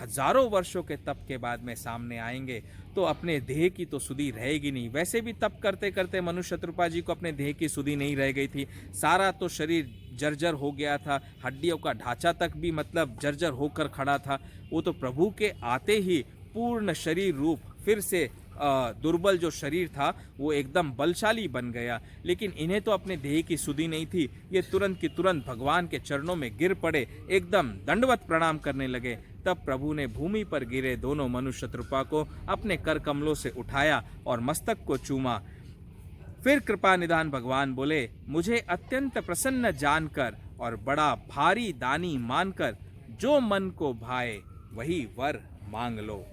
हजारों वर्षों के तप के बाद में सामने आएंगे तो अपने देह की तो सुधि रहेगी नहीं। वैसे भी तप करते करते मनु शत्रुपा जी को अपने देह की सुधि नहीं रह गई थी, सारा तो शरीर जर्जर हो गया था, हड्डियों का ढांचा तक भी मतलब जर्जर होकर खड़ा था। वो तो प्रभु के आते ही पूर्ण शरीर रूप फिर से दुर्बल जो शरीर था वो एकदम बलशाली बन गया। लेकिन इन्हें तो अपने देह की सुधि नहीं थी, ये तुरंत की तुरंत भगवान के चरणों में गिर पड़े, एकदम दंडवत प्रणाम करने लगे। तब प्रभु ने भूमि पर गिरे दोनों मनु शत्रुपा को अपने कर कमलों से उठाया और मस्तक को चूमा। फिर कृपा निधान भगवान बोले, मुझे अत्यंत प्रसन्न जानकर और बड़ा भारी दानी मानकर जो मन को भाए वही वर मांग लो।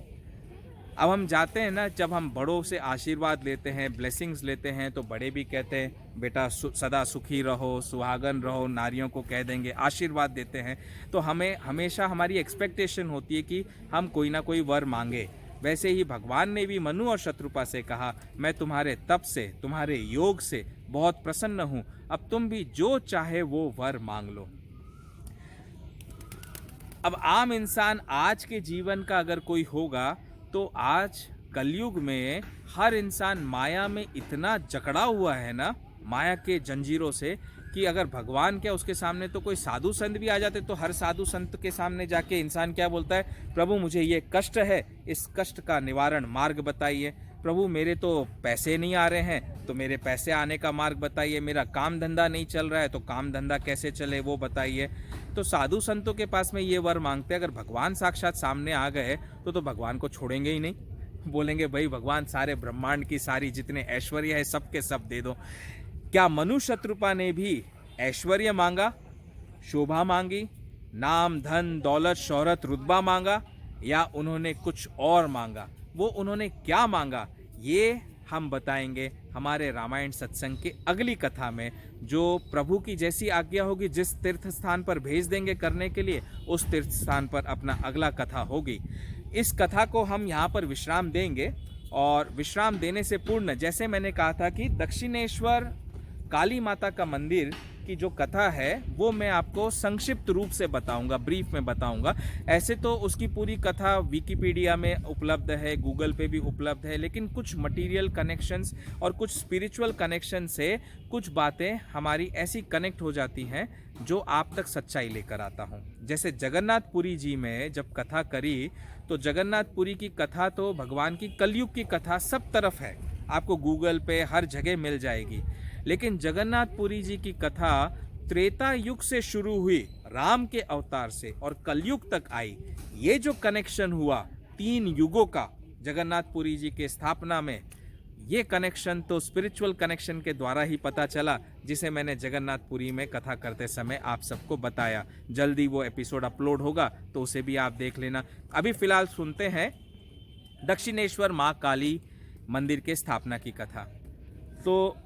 अब हम जाते हैं ना, जब हम बड़ों से आशीर्वाद लेते हैं, ब्लेसिंग्स लेते हैं, तो बड़े भी कहते हैं बेटा सदा सुखी रहो, सुहागन रहो, नारियों को कह देंगे, आशीर्वाद देते हैं। तो हमें हमेशा हमारी एक्सपेक्टेशन होती है कि हम कोई ना कोई वर मांगे। वैसे ही भगवान ने भी मनु और शत्रुपा से कहा, मैं तुम्हारे तप से, तुम्हारे योग से बहुत प्रसन्न हूँ, अब तुम भी जो चाहे वो वर मांग लो। अब आम इंसान आज के जीवन का अगर कोई होगा तो आज कलयुग में हर इंसान माया में इतना जकड़ा हुआ है ना, माया के जंजीरों से, कि अगर भगवान क्या उसके सामने तो कोई साधु संत भी आ जाते तो हर साधु संत के सामने जाके इंसान क्या बोलता है, प्रभु मुझे ये कष्ट है, इस कष्ट का निवारण मार्ग बताइए। प्रभु मेरे तो पैसे नहीं आ रहे हैं तो मेरे पैसे आने का मार्ग बताइए। मेरा काम धंधा नहीं चल रहा है तो काम धंधा कैसे चले वो बताइए। तो साधु संतों के पास में ये वर मांगते हैं। अगर भगवान साक्षात सामने आ गए तो भगवान को छोड़ेंगे ही नहीं, बोलेंगे भाई भगवान सारे ब्रह्मांड की सारी जितने ऐश्वर्य है सबके सब दे दो। क्या मनु शत्रुपा ने भी ऐश्वर्य मांगा, शोभा मांगी, नाम धन दौलत शोहरत रुतबा मांगा, या उन्होंने कुछ और मांगा? वो उन्होंने क्या मांगा ये हम बताएंगे हमारे रामायण सत्संग के अगली कथा में, जो प्रभु की जैसी आज्ञा होगी, जिस तीर्थ स्थान पर भेज देंगे करने के लिए, उस तीर्थ स्थान पर अपना अगला कथा होगी। इस कथा को हम यहाँ पर विश्राम देंगे, और विश्राम देने से पूर्ण, जैसे मैंने कहा था कि दक्षिणेश्वर काली माता का मंदिर की जो कथा है वो मैं आपको संक्षिप्त रूप से बताऊंगा, ब्रीफ में बताऊंगा। ऐसे तो उसकी पूरी कथा विकिपीडिया में उपलब्ध है, गूगल पे भी उपलब्ध है, लेकिन कुछ मटेरियल कनेक्शंस और कुछ स्पिरिचुअल कनेक्शन से कुछ बातें हमारी ऐसी कनेक्ट हो जाती हैं जो आप तक सच्चाई लेकर आता हूँ। जैसे जगन्नाथपुरी जी में जब कथा करी तो जगन्नाथपुरी की कथा तो भगवान की कलयुग की कथा सब तरफ है, आपको गूगल पे हर जगह मिल जाएगी। लेकिन जगन्नाथपुरी जी की कथा त्रेता युग से शुरू हुई, राम के अवतार से, और कलयुग तक आई। ये जो कनेक्शन हुआ 3 युगों का जगन्नाथपुरी जी के स्थापना में, ये कनेक्शन तो स्पिरिचुअल कनेक्शन के द्वारा ही पता चला, जिसे मैंने जगन्नाथपुरी में कथा करते समय आप सबको बताया। जल्दी वो एपिसोड अपलोड होगा तो उसे भी आप देख लेना। अभी फिलहाल सुनते हैं दक्षिणेश्वर माँ काली मंदिर के स्थापना की कथा। तो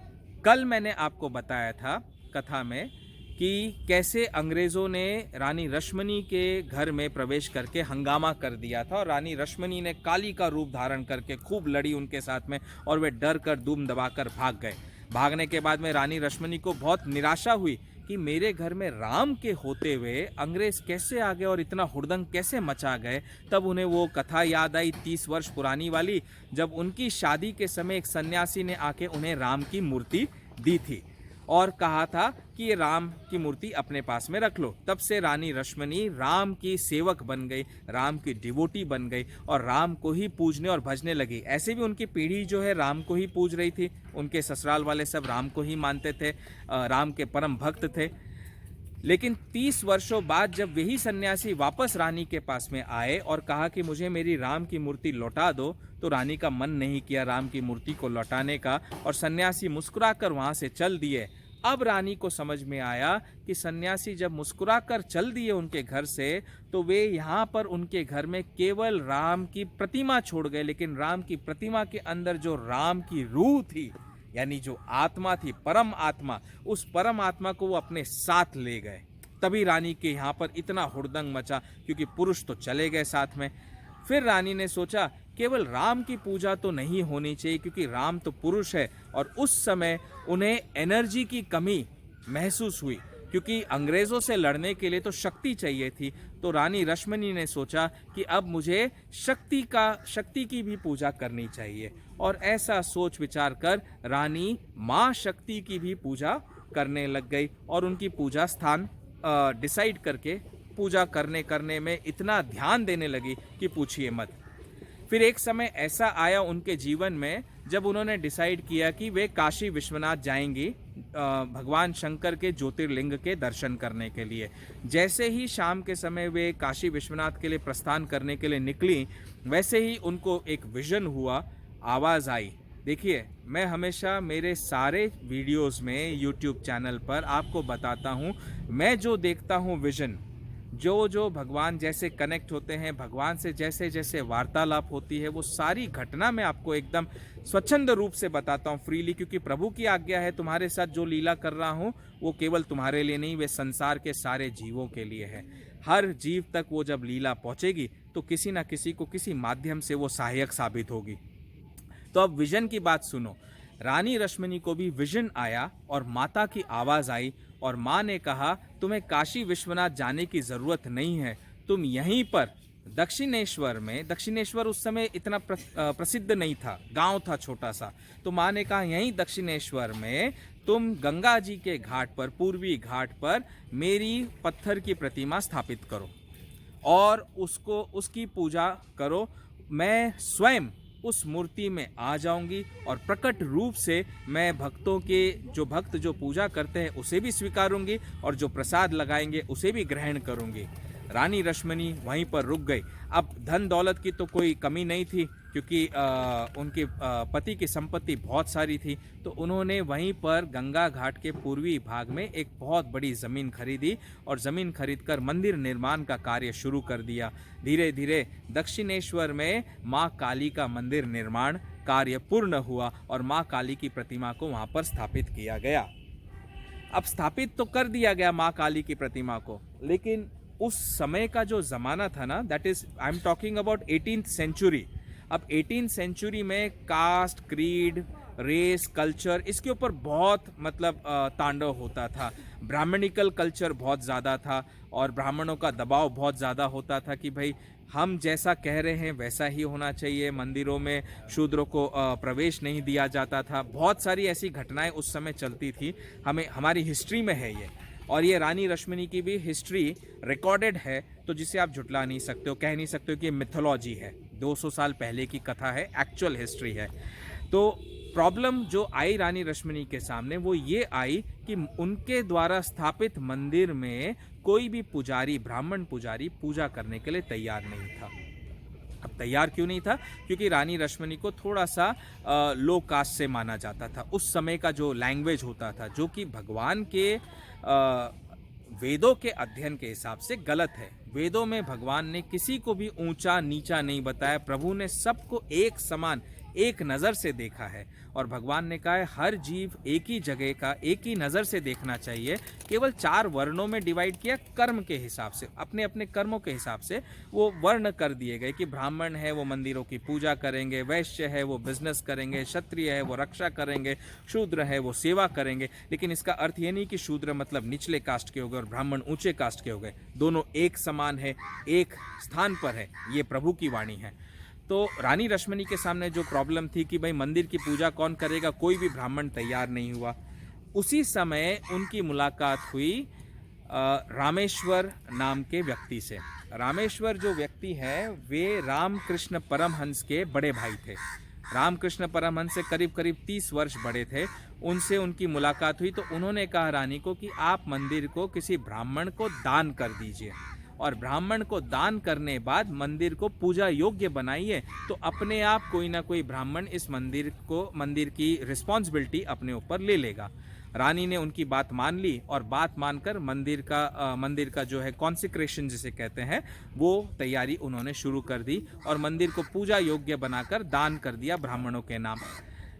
कल मैंने आपको बताया था कथा में कि कैसे अंग्रेज़ों ने रानी रश्मनी के घर में प्रवेश करके हंगामा कर दिया था, और रानी रश्मनी ने काली का रूप धारण करके खूब लड़ी उनके साथ में, और वे डर कर दुम दबाकर भाग गए। भागने के बाद में रानी रश्मनी को बहुत निराशा हुई कि मेरे घर में राम के होते हुए अंग्रेज़ कैसे आ गए और इतना हुड़दंग कैसे मचा गए। तब उन्हें वो कथा याद आई 30 वर्ष पुरानी वाली, जब उनकी शादी के समय एक सन्यासी ने आके उन्हें राम की मूर्ति दी थी और कहा था कि ये राम की मूर्ति अपने पास में रख लो। तब से रानी रश्मनी राम की सेवक बन गई, राम की डिवोटी बन गई, और राम को ही पूजने और भजने लगी। ऐसे भी उनकी पीढ़ी जो है राम को ही पूज रही थी, उनके ससुराल वाले सब राम को ही मानते थे, राम के परम भक्त थे। लेकिन 30 वर्षों बाद जब वही सन्यासी वापस रानी के पास में आए और कहा कि मुझे मेरी राम की मूर्ति लौटा दो, तो रानी का मन नहीं किया राम की मूर्ति को लौटाने का, और सन्यासी मुस्कुराकर वहाँ से चल दिए। अब रानी को समझ में आया कि सन्यासी जब मुस्कुराकर चल दिए उनके घर से, तो वे यहाँ पर उनके घर में केवल राम की प्रतिमा छोड़ गए, लेकिन राम की प्रतिमा के अंदर जो राम की रूह थी, यानी जो आत्मा थी, परम आत्मा, उस परम आत्मा को वो अपने साथ ले गए। तभी रानी के यहाँ पर इतना हुड़दंग मचा, क्योंकि पुरुष तो चले गए साथ में। फिर रानी ने सोचा केवल राम की पूजा तो नहीं होनी चाहिए, क्योंकि राम तो पुरुष है, और उस समय उन्हें एनर्जी की कमी महसूस हुई, क्योंकि अंग्रेज़ों से लड़ने के लिए तो शक्ति चाहिए थी। तो रानी रश्मनी ने सोचा कि अब मुझे शक्ति की भी पूजा करनी चाहिए, और ऐसा सोच विचार कर रानी माँ शक्ति की भी पूजा करने लग गई, और उनकी पूजा स्थान डिसाइड करके पूजा करने में इतना ध्यान देने लगी कि पूछिए मत। फिर एक समय ऐसा आया उनके जीवन में जब उन्होंने डिसाइड किया कि वे काशी विश्वनाथ जाएंगी भगवान शंकर के ज्योतिर्लिंग के दर्शन करने के लिए। जैसे ही शाम के समय वे काशी विश्वनाथ के लिए प्रस्थान करने के लिए निकली, वैसे ही उनको एक विजन हुआ, आवाज़ आई। देखिए, मैं हमेशा मेरे सारे वीडियोस में यूट्यूब चैनल पर आपको बताता हूँ, मैं जो देखता हूँ विजन, जो भगवान जैसे कनेक्ट होते हैं, भगवान से जैसे जैसे वार्तालाप होती है, वो सारी घटना मैं आपको एकदम स्वच्छंद रूप से बताता हूँ, फ्रीली, क्योंकि प्रभु की आज्ञा है। तुम्हारे साथ जो लीला कर रहा हूँ वो केवल तुम्हारे लिए नहीं, वे संसार के सारे जीवों के लिए है। हर जीव तक वो जब लीला पहुँचेगी तो किसी न किसी को किसी माध्यम से वो सहायक साबित होगी। तो अब विजन की बात सुनो। रानी रश्मनी को भी विजन आया और माता की आवाज़ आई, और माँ ने कहा तुम्हें काशी विश्वनाथ जाने की ज़रूरत नहीं है, तुम यहीं पर दक्षिणेश्वर उस समय इतना प्रसिद्ध नहीं था, गांव था छोटा सा। तो माँ ने कहा यहीं दक्षिणेश्वर में तुम गंगा जी के घाट पर, पूर्वी घाट पर मेरी पत्थर की प्रतिमा स्थापित करो और उसकी पूजा करो। मैं स्वयं उस मूर्ति में आ जाऊंगी और प्रकट रूप से मैं जो भक्त जो पूजा करते हैं उसे भी स्वीकारूंगी और जो प्रसाद लगाएंगे उसे भी ग्रहण करूंगी। रानी रश्मनी वहीं पर रुक गई। अब धन दौलत की तो कोई कमी नहीं थी, क्योंकि उनके पति की संपत्ति बहुत सारी थी। तो उन्होंने वहीं पर गंगा घाट के पूर्वी भाग में एक बहुत बड़ी ज़मीन खरीदी और ज़मीन खरीदकर मंदिर निर्माण का कार्य शुरू कर दिया। धीरे धीरे दक्षिणेश्वर में माँ काली का मंदिर निर्माण कार्य पूर्ण हुआ और माँ काली की प्रतिमा को वहाँ पर स्थापित किया गया। अब स्थापित तो कर दिया गया माँ काली की प्रतिमा को, लेकिन उस समय का जो ज़माना था ना, that is I am talking about 18th century. अब 18th सेंचुरी में कास्ट, क्रीड, रेस, कल्चर, इसके ऊपर बहुत तांडव होता था। ब्राह्मणिकल कल्चर बहुत ज़्यादा था और ब्राह्मणों का दबाव बहुत ज़्यादा होता था कि भाई हम जैसा कह रहे हैं वैसा ही होना चाहिए। मंदिरों में शूद्रों को प्रवेश नहीं दिया जाता था। बहुत सारी ऐसी घटनाएं उस समय चलती थी, हमारी हिस्ट्री में है ये। और ये रानी रश्मनी की भी हिस्ट्री रिकॉर्डेड है, तो जिसे आप झुटला नहीं सकते हो, कह नहीं सकते हो कि मिथोलॉजी है। 200 साल पहले की कथा है, एक्चुअल हिस्ट्री है। तो प्रॉब्लम जो आई रानी रश्मनी के सामने वो ये आई कि उनके द्वारा स्थापित मंदिर में कोई भी पुजारी, ब्राह्मण पुजारी पूजा करने के लिए तैयार नहीं था। अब तैयार क्यों नहीं था? क्योंकि रानी रश्मनी को थोड़ा सा लो कास्ट से माना जाता था। उस समय का जो लैंग्वेज होता था, जो कि भगवान के वेदों के अध्ययन के हिसाब से गलत है। वेदों में भगवान ने किसी को भी ऊंचा नीचा नहीं बताया। प्रभु ने सबको एक समान, एक नज़र से देखा है और भगवान ने कहा है हर जीव एक ही जगह का, एक ही नज़र से देखना चाहिए। केवल 4 वर्णों में डिवाइड किया, कर्म के हिसाब से, अपने अपने कर्मों के हिसाब से वो वर्ण कर दिए गए कि ब्राह्मण है वो मंदिरों की पूजा करेंगे, वैश्य है वो बिजनेस करेंगे, क्षत्रिय है वो रक्षा करेंगे, शूद्र है वो सेवा करेंगे। लेकिन इसका अर्थ ये नहीं कि शूद्र मतलब निचले कास्ट के हो गए और ब्राह्मण ऊंचे कास्ट के हो गए। दोनों एक समान है, एक स्थान पर है। ये प्रभु की वाणी है। तो रानी रश्मनी के सामने जो प्रॉब्लम थी कि भाई मंदिर की पूजा कौन करेगा, कोई भी ब्राह्मण तैयार नहीं हुआ। उसी समय उनकी मुलाकात हुई रामेश्वर नाम के व्यक्ति से। रामेश्वर जो व्यक्ति है वे रामकृष्ण परमहंस के बड़े भाई थे। रामकृष्ण परमहंस से करीब करीब 30 वर्ष बड़े थे। उनसे उनकी मुलाकात हुई तो उन्होंने कहा रानी को कि आप मंदिर को किसी ब्राह्मण को दान कर दीजिए और ब्राह्मण को दान करने बाद मंदिर को पूजा योग्य बनाइए, तो अपने आप कोई ना कोई ब्राह्मण इस मंदिर की रिस्पॉन्सिबिलिटी अपने ऊपर ले लेगा। रानी ने उनकी बात मान ली और बात मानकर मंदिर का जो है कॉन्सिक्रेशन जिसे कहते हैं वो तैयारी उन्होंने शुरू कर दी और मंदिर को पूजा योग्य बनाकर दान कर दिया ब्राह्मणों के नाम।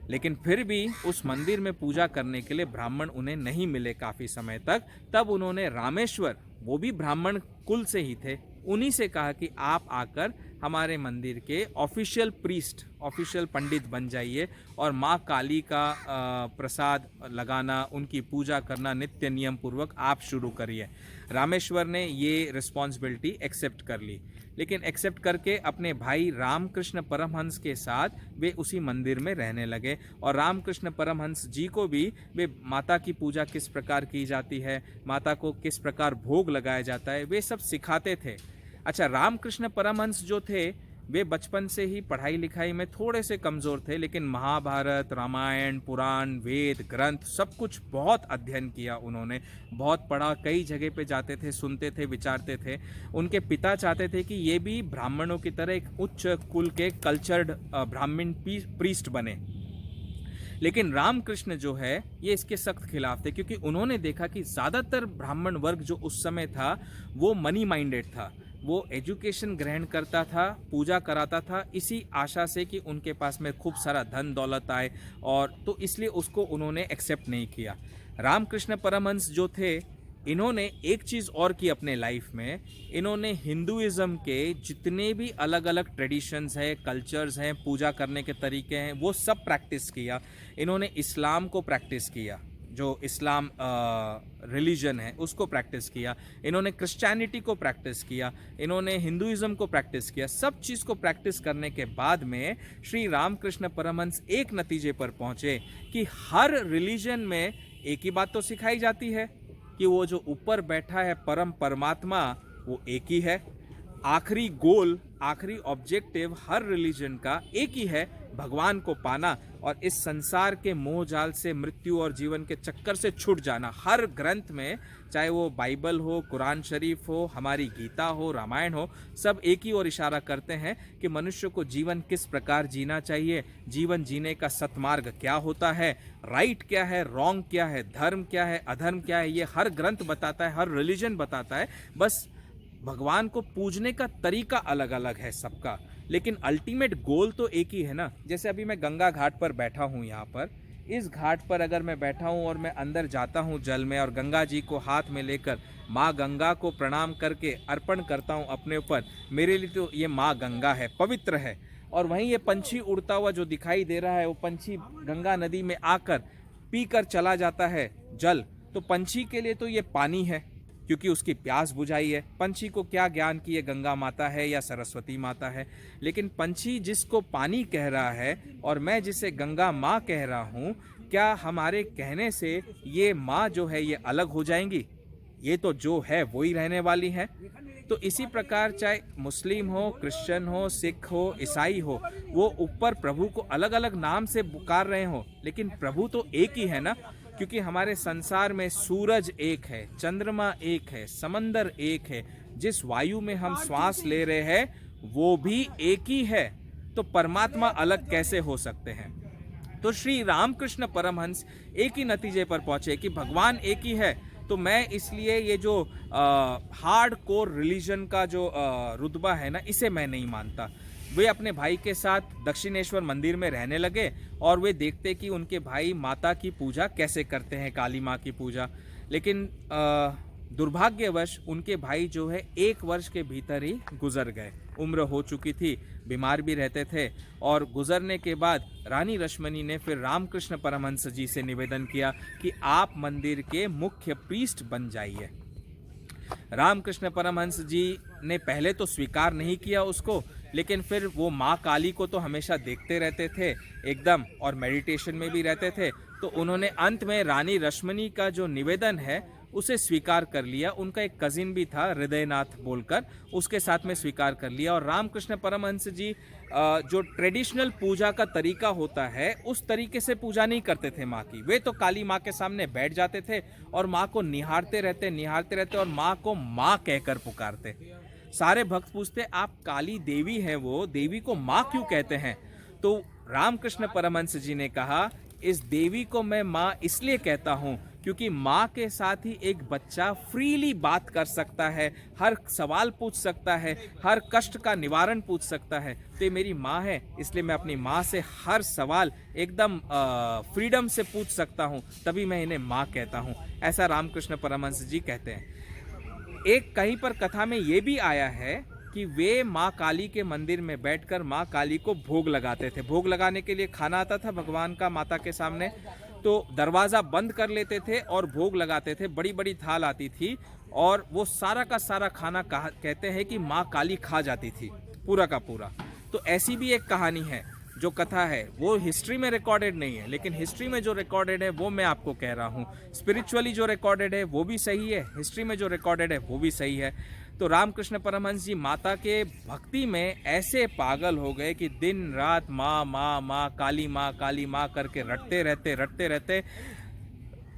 लेकिन फिर भी उस मंदिर में पूजा करने के लिए ब्राह्मण उन्हें नहीं मिले काफ़ी समय तक। तब उन्होंने रामेश्वर, वो भी ब्राह्मण कुल से ही थे, उन्हीं से कहा कि आप आकर हमारे मंदिर के ऑफिशियल पंडित बन जाइए और माँ काली का प्रसाद लगाना, उनकी पूजा करना नित्य नियम पूर्वक आप शुरू करिए। रामेश्वर ने ये रिस्पॉन्सिबिलिटी एक्सेप्ट कर ली, लेकिन एक्सेप्ट करके अपने भाई रामकृष्ण परमहंस के साथ वे उसी मंदिर में रहने लगे और रामकृष्ण परमहंस जी को भी वे माता की पूजा किस प्रकार की जाती है, माता को किस प्रकार भोग लगाया जाता है, वे सब सिखाते थे। अच्छा, रामकृष्ण परमहंस जो थे वे बचपन से ही पढ़ाई लिखाई में थोड़े से कमज़ोर थे, लेकिन महाभारत, रामायण, पुराण, वेद, ग्रंथ सब कुछ बहुत अध्ययन किया उन्होंने, बहुत पढ़ा, कई जगह पे जाते थे, सुनते थे, विचारते थे। उनके पिता चाहते थे कि ये भी ब्राह्मणों की तरह एक उच्च कुल के कल्चर्ड ब्राह्मण प्रीस्ट बने। लेकिन रामकृष्ण जो है ये इसके सख्त खिलाफ थे, क्योंकि उन्होंने देखा कि ज़्यादातर ब्राह्मण वर्ग जो उस समय था वो मनी माइंडेड था। वो एजुकेशन ग्रहण करता था, पूजा कराता था इसी आशा से कि उनके पास में खूब सारा धन दौलत आए, और तो इसलिए उसको उन्होंने एक्सेप्ट नहीं किया। रामकृष्ण परमहंस जो थे इन्होंने एक चीज़ और की अपने लाइफ में, इन्होंने हिंदुइज़्म के जितने भी अलग अलग ट्रेडिशंस हैं, कल्चर्स हैं, पूजा करने के तरीके हैं, वो सब प्रैक्टिस किया। इन्होंने इस्लाम को प्रैक्टिस किया। जो इस्लाम रिलीजन है उसको प्रैक्टिस किया, इन्होंने क्रिश्चियनिटी को प्रैक्टिस किया, इन्होंने हिंदुइज्म को प्रैक्टिस किया। सब चीज़ को प्रैक्टिस करने के बाद में श्री रामकृष्ण परमहंस एक नतीजे पर पहुँचे कि हर रिलीजन में एक ही बात तो सिखाई जाती है कि वो जो ऊपर बैठा है परम परमात्मा वो एक ही है। आखिरी गोल, आखिरी ऑब्जेक्टिव हर रिलीजन का एक ही है, भगवान को पाना और इस संसार के मोह जाल से, मृत्यु और जीवन के चक्कर से छूट जाना। हर ग्रंथ में, चाहे वो बाइबल हो, कुरान शरीफ हो, हमारी गीता हो, रामायण हो, सब एक ही ओर इशारा करते हैं कि मनुष्य को जीवन किस प्रकार जीना चाहिए, जीवन जीने का सत्मार्ग क्या होता है, राइट क्या है, रॉन्ग क्या है, धर्म क्या है, अधर्म क्या है, ये हर ग्रंथ बताता है, हर रिलीजन बताता है। बस भगवान को पूजने का तरीका अलग अलग है सबका, लेकिन अल्टीमेट गोल तो एक ही है ना। जैसे अभी मैं गंगा घाट पर बैठा हूँ, यहाँ पर इस घाट पर अगर मैं बैठा हूँ और मैं अंदर जाता हूँ जल में और गंगा जी को हाथ में लेकर माँ गंगा को प्रणाम करके अर्पण करता हूँ अपने ऊपर, मेरे लिए तो ये माँ गंगा है, पवित्र है। और वहीं ये पंछी उड़ता हुआ जो दिखाई दे रहा है, वो पंछी गंगा नदी में आकर पीकर चला जाता है जल, तो पंछी के लिए तो ये पानी है क्योंकि उसकी प्यास बुझाई है। पंछी को क्या ज्ञान कि ये गंगा माता है या सरस्वती माता है, लेकिन पंछी जिसको पानी कह रहा है और मैं जिसे गंगा माँ कह रहा हूँ, क्या हमारे कहने से ये माँ जो है ये अलग हो जाएंगी? ये तो जो है वो ही रहने वाली है। तो इसी प्रकार चाहे मुस्लिम हो, क्रिश्चियन हो, सिख हो, ईसाई हो, वो ऊपर प्रभु को अलग अलग नाम से पुकार रहे हो, लेकिन प्रभु तो एक ही है ना। क्योंकि हमारे संसार में सूरज एक है, चंद्रमा एक है, समंदर एक है, जिस वायु में हम श्वास ले रहे हैं वो भी एक ही है, तो परमात्मा अलग कैसे हो सकते हैं? तो श्री रामकृष्ण परमहंस एक ही नतीजे पर पहुंचे कि भगवान एक ही है। तो मैं इसलिए ये जो हार्ड कोर रिलीजन का जो रुतबा है ना, इसे मैं नहीं मानता। वे अपने भाई के साथ दक्षिणेश्वर मंदिर में रहने लगे और वे देखते कि उनके भाई माता की पूजा कैसे करते हैं, काली माँ की पूजा। लेकिन दुर्भाग्यवश उनके भाई जो है 1 वर्ष के भीतर ही गुजर गए। उम्र हो चुकी थी, बीमार भी रहते थे, और गुजरने के बाद रानी रश्मनी ने फिर रामकृष्ण परमहंस जी से निवेदन किया कि आप मंदिर के मुख्य प्रीस्ट बन जाइए। रामकृष्ण परमहंस जी ने पहले तो स्वीकार नहीं किया उसको, लेकिन फिर वो माँ काली को तो हमेशा देखते रहते थे एकदम, और मेडिटेशन में भी रहते थे। तो उन्होंने अंत में रानी रश्मनी का जो निवेदन है उसे स्वीकार कर लिया। उनका एक कजिन भी था हृदयनाथ बोलकर, उसके साथ में स्वीकार कर लिया। और रामकृष्ण परमहंस जी जो ट्रेडिशनल पूजा का तरीका होता है उस तरीके से पूजा नहीं करते थे माँ की। वे तो काली माँ के सामने बैठ जाते थे और माँ को निहारते रहते और माँ को माँ कहकर पुकारते। सारे भक्त पूछते, आप काली देवी हैं, वो देवी को माँ क्यों कहते हैं? तो रामकृष्ण परमहंस जी ने कहा, इस देवी को मैं माँ इसलिए कहता हूँ क्योंकि माँ के साथ ही एक बच्चा फ्रीली बात कर सकता है, हर सवाल पूछ सकता है, हर कष्ट का निवारण पूछ सकता है। तो ये मेरी माँ है, इसलिए मैं अपनी माँ से हर सवाल एकदम फ्रीडम से पूछ सकता हूँ, तभी मैं इन्हें माँ कहता हूँ। ऐसा रामकृष्ण परमहंस जी कहते हैं। एक कहीं पर कथा में ये भी आया है कि वे माँ काली के मंदिर में बैठकर माँ काली को भोग लगाते थे। भोग लगाने के लिए खाना आता था भगवान का माता के सामने, तो दरवाज़ा बंद कर लेते थे और भोग लगाते थे। बड़ी बड़ी थाल आती थी और वो सारा का सारा खाना कहते हैं कि माँ काली खा जाती थी, पूरा का पूरा। तो ऐसी भी एक कहानी है, जो कथा है वो हिस्ट्री में रिकॉर्डेड नहीं है, लेकिन हिस्ट्री में जो रिकॉर्डेड है वो मैं आपको कह रहा हूँ। स्पिरिचुअली जो रिकॉर्डेड है वो भी सही है, हिस्ट्री में जो रिकॉर्डेड है वो भी सही है। तो रामकृष्ण परमहंस जी माता के भक्ति में ऐसे पागल हो गए कि दिन रात माँ माँ माँ काली माँ करके रटते रहते।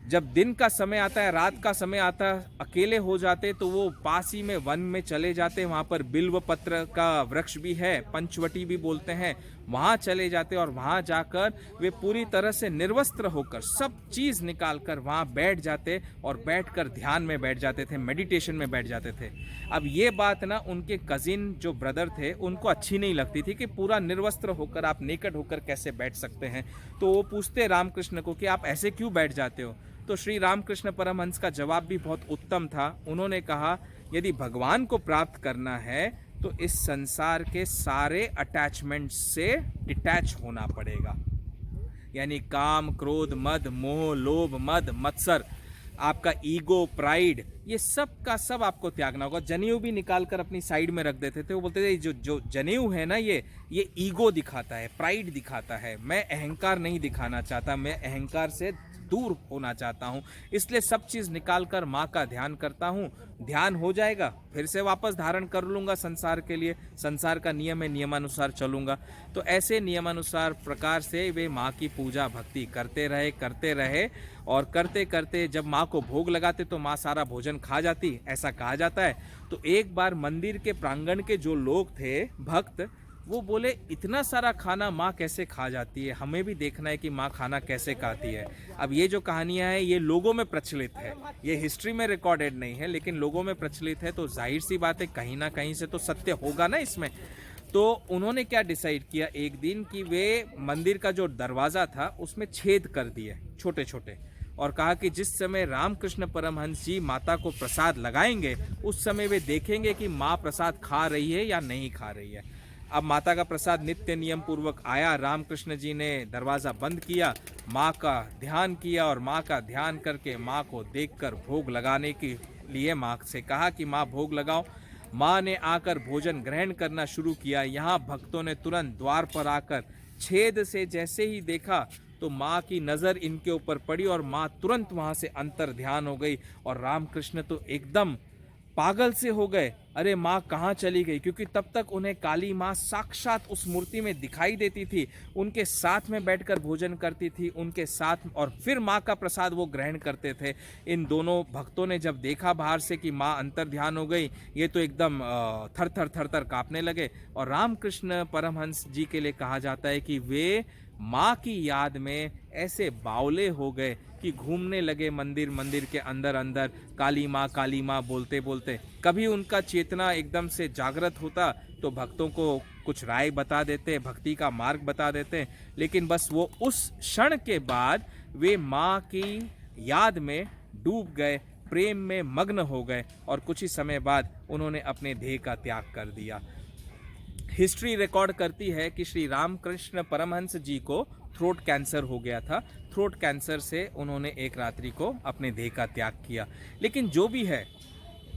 जब दिन का समय आता है, रात का समय आता है, अकेले हो जाते तो वो पास ही में वन में चले जाते। वहाँ पर बिल्व पत्र का वृक्ष भी है, पंचवटी भी बोलते हैं, वहाँ चले जाते और वहाँ जाकर वे पूरी तरह से निर्वस्त्र होकर सब चीज़ निकाल कर वहाँ बैठ जाते और बैठकर ध्यान में बैठ जाते थे, मेडिटेशन में बैठ जाते थे। अब ये बात ना उनके कजिन जो ब्रदर थे उनको अच्छी नहीं लगती थी कि पूरा निर्वस्त्र होकर आप नेकड होकर कैसे बैठ सकते हैं। तो वो पूछते रामकृष्ण को कि आप ऐसे क्यों बैठ जाते हो? तो श्री रामकृष्ण परमहंस का जवाब भी बहुत उत्तम था। उन्होंने कहा, यदि भगवान को प्राप्त करना है तो इस संसार के सारे अटैचमेंट से डिटैच होना पड़ेगा। यानी काम, क्रोध, मद, मोह, लोभ, मद, मत्सर, आपका ईगो, प्राइड, ये सब का सब आपको त्यागना होगा। जनेऊ भी निकाल कर अपनी साइड में रख देते थे। वो बोलते थे जो जनेऊ है ना, ये ईगो दिखाता है, प्राइड दिखाता है। मैं अहंकार नहीं दिखाना चाहता, मैं अहंकार से दूर होना चाहता हूँ, इसलिए सब चीज़ निकाल कर माँ का ध्यान करता हूँ। ध्यान हो जाएगा, फिर से वापस धारण कर लूँगा संसार के लिए। संसार का नियम है, नियमानुसार चलूँगा। तो ऐसे नियमानुसार प्रकार से वे माँ की पूजा भक्ति करते रहे और करते करते जब माँ को भोग लगाते तो माँ सारा भोजन खा जाती, ऐसा कहा जाता है। तो एक बार मंदिर के प्रांगण के जो लोग थे, भक्त, वो बोले इतना सारा खाना माँ कैसे खा जाती है, हमें भी देखना है कि माँ खाना कैसे खाती है। अब ये जो कहानियाँ हैं ये लोगों में प्रचलित है, ये हिस्ट्री में रिकॉर्डेड नहीं है, लेकिन लोगों में प्रचलित है, तो जाहिर सी बात है कहीं ना कहीं से तो सत्य होगा ना इसमें। तो उन्होंने क्या डिसाइड किया एक दिन कि वे मंदिर का जो दरवाज़ा था उसमें छेद कर दिए छोटे छोटे, और कहा कि जिस समय रामकृष्ण परमहंस जी माता को प्रसाद लगाएंगे उस समय वे देखेंगे कि माँ प्रसाद खा रही है या नहीं खा रही है। अब माता का प्रसाद नित्य नियम पूर्वक आया, रामकृष्ण जी ने दरवाज़ा बंद किया, माँ का ध्यान किया और माँ का ध्यान करके माँ को देखकर भोग लगाने के लिए माँ से कहा कि माँ भोग लगाओ। माँ ने आकर भोजन ग्रहण करना शुरू किया। यहाँ भक्तों ने तुरंत द्वार पर आकर छेद से जैसे ही देखा तो माँ की नज़र इनके ऊपर पड़ी और माँ तुरंत वहाँ से अंतर ध्यान हो गई और रामकृष्ण तो एकदम पागल से हो गए। अरे माँ कहाँ चली गई, क्योंकि तब तक उन्हें काली माँ साक्षात उस मूर्ति में दिखाई देती थी, उनके साथ में बैठकर भोजन करती थी, उनके साथ, और फिर माँ का प्रसाद वो ग्रहण करते थे। इन दोनों भक्तों ने जब देखा बाहर से कि माँ अंतर ध्यान हो गई, ये तो एकदम थर थर काँपने लगे। और रामकृष्ण परमहंस जी के लिए कहा जाता है कि वे माँ की याद में ऐसे बावले हो गए कि घूमने लगे मंदिर के अंदर काली माँ बोलते बोलते। कभी उनका चेतना एकदम से जागृत होता तो भक्तों को कुछ राय बता देते, भक्ति का मार्ग बता देते, लेकिन बस वो उस क्षण के बाद वे माँ की याद में डूब गए, प्रेम में मग्न हो गए और कुछ ही समय बाद उन्होंने अपने देह का त्याग कर दिया। हिस्ट्री रिकॉर्ड करती है कि श्री रामकृष्ण परमहंस जी को थ्रोट कैंसर हो गया था। थ्रोट कैंसर से उन्होंने एक रात्रि को अपने देह का त्याग किया। लेकिन जो भी है,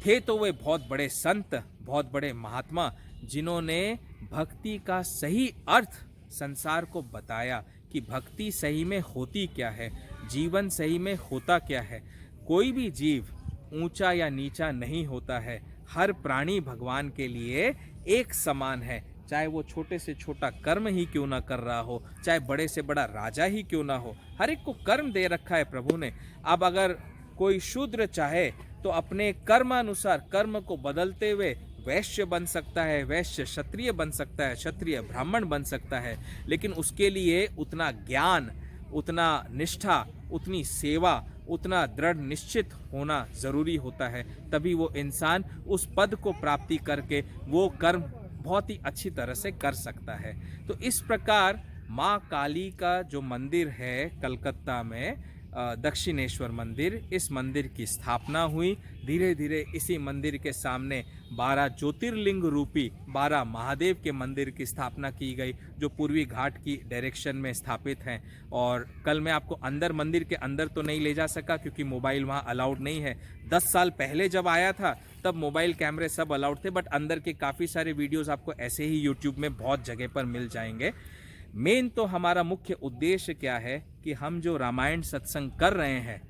थे तो वे बहुत बड़े संत, बहुत बड़े महात्मा, जिन्होंने भक्ति का सही अर्थ संसार को बताया कि भक्ति सही में होती क्या है, जीवन सही में होता क्या है। कोई भी जीव ऊंचा या नीचा नहीं होता है, हर प्राणी भगवान के लिए एक समान है, चाहे वो छोटे से छोटा कर्म ही क्यों ना कर रहा हो, चाहे बड़े से बड़ा राजा ही क्यों ना हो, हर एक को कर्म दे रखा है प्रभु ने। अब अगर कोई शूद्र चाहे तो अपने कर्मानुसार कर्म को बदलते हुए वैश्य बन सकता है, वैश्य क्षत्रिय बन सकता है, क्षत्रिय ब्राह्मण बन सकता है, लेकिन उसके लिए उतना ज्ञान, उतना निष्ठा, उतनी सेवा, उतना दृढ़ निश्चित होना ज़रूरी होता है। तभी वो इंसान उस पद को प्राप्ति करके वो कर्म बहुत ही अच्छी तरह से कर सकता है। तो इस प्रकार माँ काली का जो मंदिर है कलकत्ता में, दक्षिणेश्वर मंदिर, इस मंदिर की स्थापना हुई। धीरे धीरे इसी मंदिर के सामने 12 ज्योतिर्लिंग रूपी 12 महादेव के मंदिर की स्थापना की गई, जो पूर्वी घाट की डायरेक्शन में स्थापित हैं। और कल मैं आपको अंदर, मंदिर के अंदर तो नहीं ले जा सका क्योंकि मोबाइल वहाँ अलाउड नहीं है। 10 साल पहले जब आया था तब मोबाइल कैमरे सब अलाउड थे, बट अंदर के काफ़ी सारे वीडियोस आपको ऐसे ही यूट्यूब में बहुत जगह पर मिल जाएंगे। मेन तो हमारा मुख्य उद्देश्य क्या है कि हम जो रामायण सत्संग कर रहे हैं,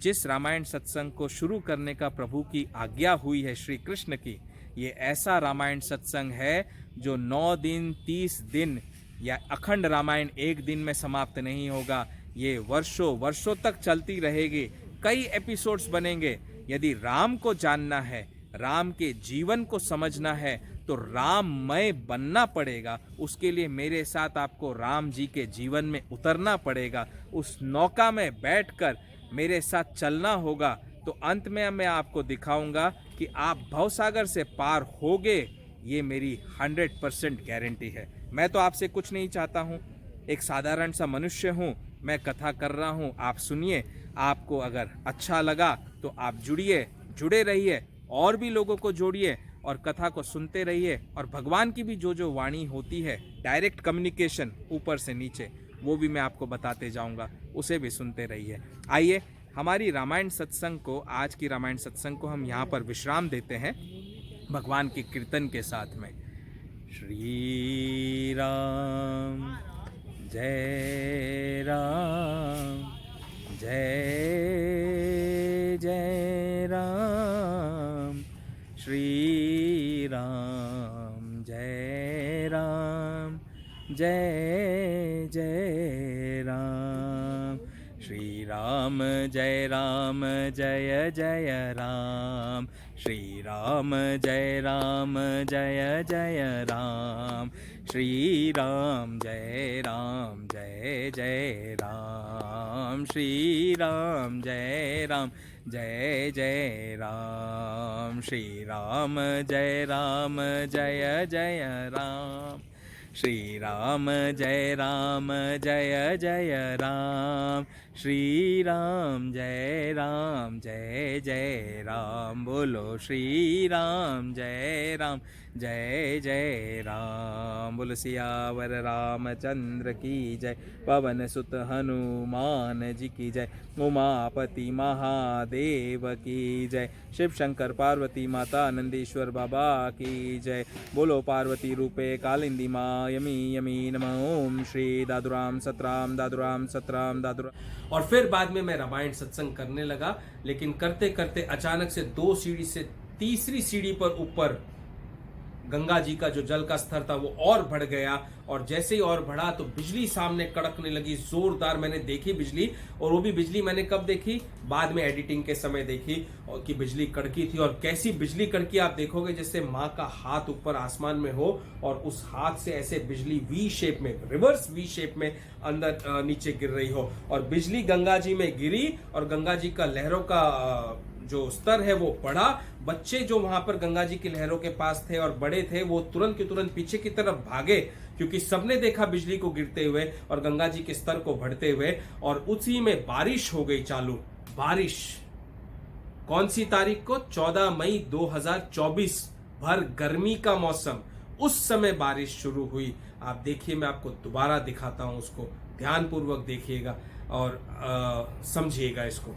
जिस रामायण सत्संग को शुरू करने का प्रभु की आज्ञा हुई है श्री कृष्ण की, ये ऐसा रामायण सत्संग है जो 9 दिन 30 दिन या अखंड रामायण एक दिन में समाप्त नहीं होगा। ये वर्षों वर्षों तक चलती रहेगी, कई एपिसोड्स बनेंगे। यदि राम को जानना है, राम के जीवन को समझना है तो राममय बनना पड़ेगा। उसके लिए मेरे साथ आपको राम जी के जीवन में उतरना पड़ेगा, उस नौका में बैठकर मेरे साथ चलना होगा। तो अंत में मैं आपको दिखाऊंगा कि आप भवसागर से पार होगे, ये मेरी 100% गारंटी है। मैं तो आपसे कुछ नहीं चाहता हूँ, एक साधारण सा मनुष्य हूँ, मैं कथा कर रहा हूँ, आप सुनिए। आपको अगर अच्छा लगा तो आप जुड़े रहिए, और भी लोगों को जोड़िए और कथा को सुनते रहिए। और भगवान की भी जो वाणी होती है, डायरेक्ट कम्युनिकेशन ऊपर से नीचे, वो भी मैं आपको बताते जाऊंगा, उसे भी सुनते रहिए। आइए हमारी रामायण सत्संग को, आज की रामायण सत्संग को हम यहाँ पर विश्राम देते हैं भगवान के कीर्तन के साथ में। श्री राम जय राम जय जय राम, श्री राम जय राम जय जय राम, श्री राम जय जय राम, श्री राम जय जय राम, श्री राम जय जय राम, श्री राम जय जय राम, श्री राम जय जय राम, श्री राम जय जय राम, श्री राम जय जय राम। बोलो श्री राम जय जय राम। बोलो सियावर रामचंद्र की जय, पवन सुत हनुमान जी की जय, उमापति महादेव की जय, शिव शंकर पार्वती माता नंदीश्वर बाबा की जय। बोलो पार्वती रूपे कालिंदी माँ यमी यमी नमः। ओम श्री दादुराम सतराम दादुराम सतराम दादुराम। और फिर बाद में मैं रामायण सत्संग करने लगा, लेकिन करते करते अचानक से 2 सीढ़ी से तीसरी सीढ़ी पर ऊपर गंगा जी का जो जल का स्तर था वो और बढ़ गया, और जैसे ही और बढ़ा तो बिजली सामने कड़कने लगी जोरदार। मैंने देखी बिजली, और वो भी बिजली मैंने कब देखी, बाद में एडिटिंग के समय देखी, और कि बिजली कड़की थी। और कैसी बिजली कड़की आप देखोगे, जैसे माँ का हाथ ऊपर आसमान में हो और उस हाथ से ऐसे बिजली वी शेप में, रिवर्स वी शेप में अंदर नीचे गिर रही हो, और बिजली गंगा जी में गिरी, और गंगा जी का लहरों का जो स्तर है वो बढ़ा। बच्चे जो वहां पर गंगा जी की लहरों के पास थे और बड़े थे, वो तुरंत के तुरंत पीछे की तरफ भागे, क्योंकि सबने देखा बिजली को गिरते हुए और गंगा जी के स्तर को बढ़ते हुए। और उसी में बारिश हो गई चालू। बारिश कौन सी तारीख को? 14 मई 2024, भर गर्मी का मौसम, उस समय बारिश शुरू हुई। आप देखिए, मैं आपको दोबारा दिखाता हूं, उसको ध्यानपूर्वक देखिएगा और समझिएगा इसको।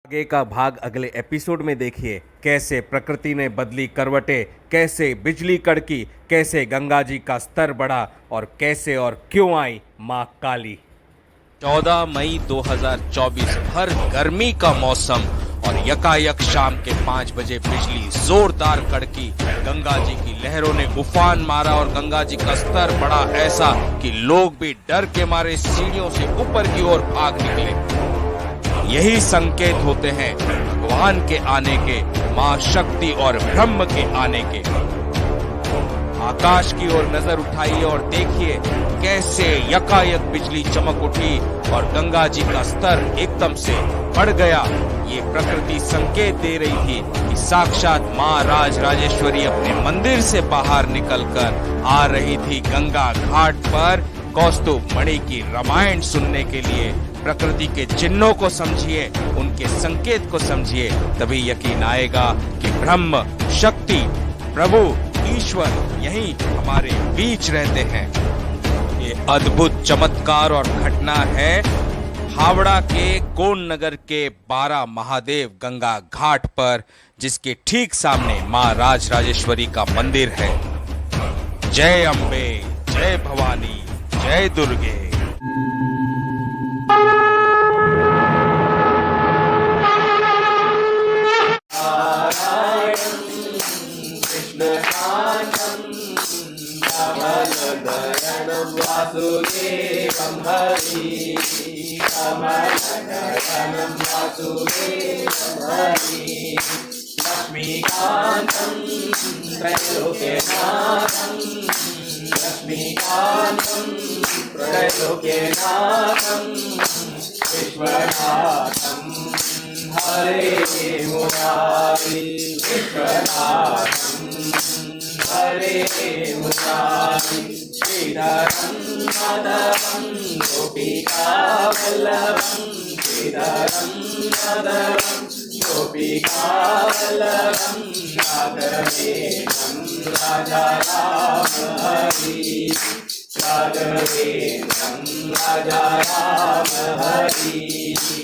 आगे का भाग अगले एपिसोड में देखिए, कैसे प्रकृति ने बदली करवटें, कैसे बिजली कड़की, कैसे गंगा जी का स्तर बढ़ा, और कैसे और क्यों आई माँ काली। 14 मई 2024, भर गर्मी का मौसम, और यकायक शाम के 5 बजे बिजली जोरदार कड़की। गंगा जी की लहरों ने उफान मारा और गंगा जी का स्तर बढ़ा ऐसा कि लोग भी डर के मारे सीढ़ियों से ऊपर की ओर भाग निकले। यही संकेत होते हैं भगवान के आने के, मां शक्ति और ब्रह्म के आने के। आकाश की ओर नजर उठाइए और देखिए कैसे यकायक बिजली चमक उठी और गंगा जी का स्तर एकदम से बढ़ गया। ये प्रकृति संकेत दे रही थी कि साक्षात मां राज राजेश्वरी अपने मंदिर से बाहर निकलकर आ रही थी गंगा घाट पर कौस्तुभ मणि की रामायण सुनने के लिए। प्रकृति के चिन्हों को समझिए, उनके संकेत को समझिए, तभी यकीन आएगा कि ब्रह्म, शक्ति, प्रभु, ईश्वर यही हमारे बीच रहते हैं। ये अद्भुत चमत्कार और घटना है हावड़ा के कोन नगर के 12 महादेव गंगा घाट पर, जिसके ठीक सामने मां राज राजेश्वरी का मंदिर है। जय अम्बे, जय भवानी, जय दुर्गे। वासुदेवं हरि कमलनयनं वासुदेवं हरि लक्ष्मीकान्तं त्रैलोक्यनाथं लक्ष्मीकान्तं त्रैलोक्यनाथं विश्वनाथं हरे मुरारी विश्वनाथं हरे मुरारी श्रीधरं माधवं गोपिका वल्लभं श्रीधरं माधवं गोपिका वल्लभं राघवेन्द्रं राजा राम हरि राघवेन्द्रं राजा राम हरि